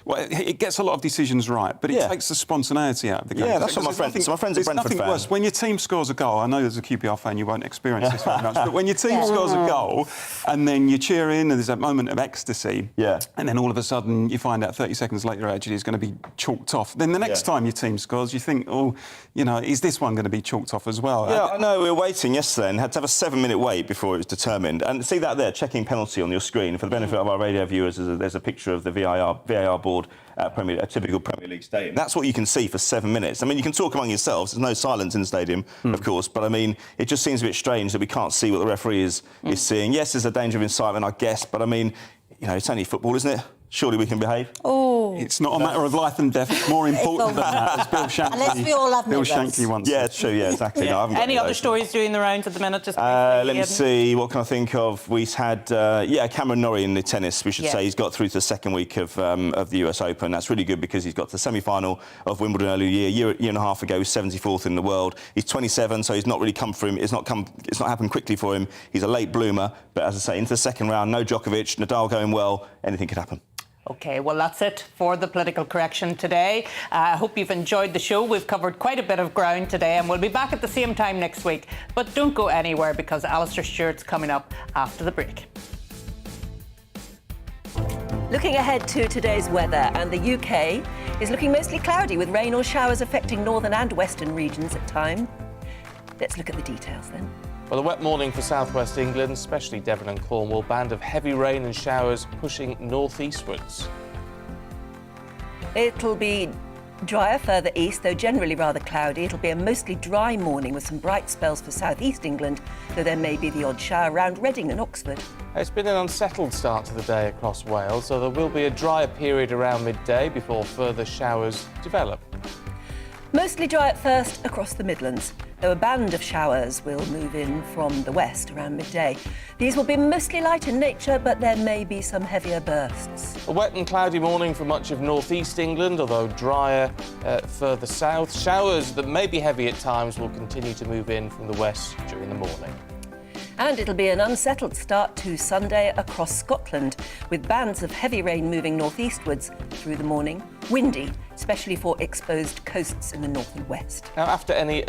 well, it gets a lot of decisions right, but it takes the spontaneity out of the game. Yeah, that's what my friends are Brentford fans. Nothing worse. When your team scores a goal, I know as a QPR fan you won't experience this very much, but when your team scores a goal and then you cheer in and there's that moment of ecstasy, and then all of a sudden you find out 30 seconds later actually it's going to be chalked off. Then the next time your team scores, you think, is this one going to be chalked off as well? Yeah, I know. We were waiting yesterday and had to have a 7-minute wait before it was determined. And see that there, checking penalty on your screen. For the benefit of our radio viewers, there's a picture of the VAR board at a typical Premier League stadium. That's what you can see for 7 minutes. I mean, you can talk among yourselves. There's no silence in the stadium, of course. But, I mean, it just seems a bit strange that we can't see what the referee is seeing. Yes, there's a danger of incitement, I guess. But, I mean, it's only football, isn't it? Surely we can behave. It's not a matter of life and death. It's more important than that, as Bill Shankly, Unless we all have Bill Shankly once said. Yeah, it's true. Yeah, exactly. No, Any other stories doing the rounds at the minute? Just let me see. What can I think of? We had Cameron Norrie in the tennis. We should say he's got through to the second week of the US Open. That's really good because he's got to the semi-final of Wimbledon earlier year and a half ago. He was 74th in the world. He's 27, so he's not really come for him. It's not happened quickly for him. He's a late bloomer, but as I say, into the second round, no Djokovic, Nadal going well. Anything could happen. OK, well, that's it for the political correction today. I hope you've enjoyed the show. We've covered quite a bit of ground today, and we'll be back at the same time next week. But don't go anywhere because Alistair Stewart's coming up after the break. Looking ahead to today's weather, and the UK is looking mostly cloudy with rain or showers affecting northern and western regions at times. Let's look at the details then. Well, a wet morning for southwest England, especially Devon and Cornwall. Band of heavy rain and showers pushing northeastwards. It'll be drier further east, though generally rather cloudy. It'll be a mostly dry morning with some bright spells for southeast England, though there may be the odd shower around Reading and Oxford. It's been an unsettled start to the day across Wales, so there will be a drier period around midday before further showers develop. Mostly dry at first across the Midlands, though a band of showers will move in from the west around midday. These will be mostly light in nature, but there may be some heavier bursts. A wet and cloudy morning for much of northeast England, although drier further south. Showers that may be heavy at times will continue to move in from the west during the morning. And it'll be an unsettled start to Sunday across Scotland, with bands of heavy rain moving northeastwards through the morning. Windy, especially for exposed coasts in the north and west. Now, after any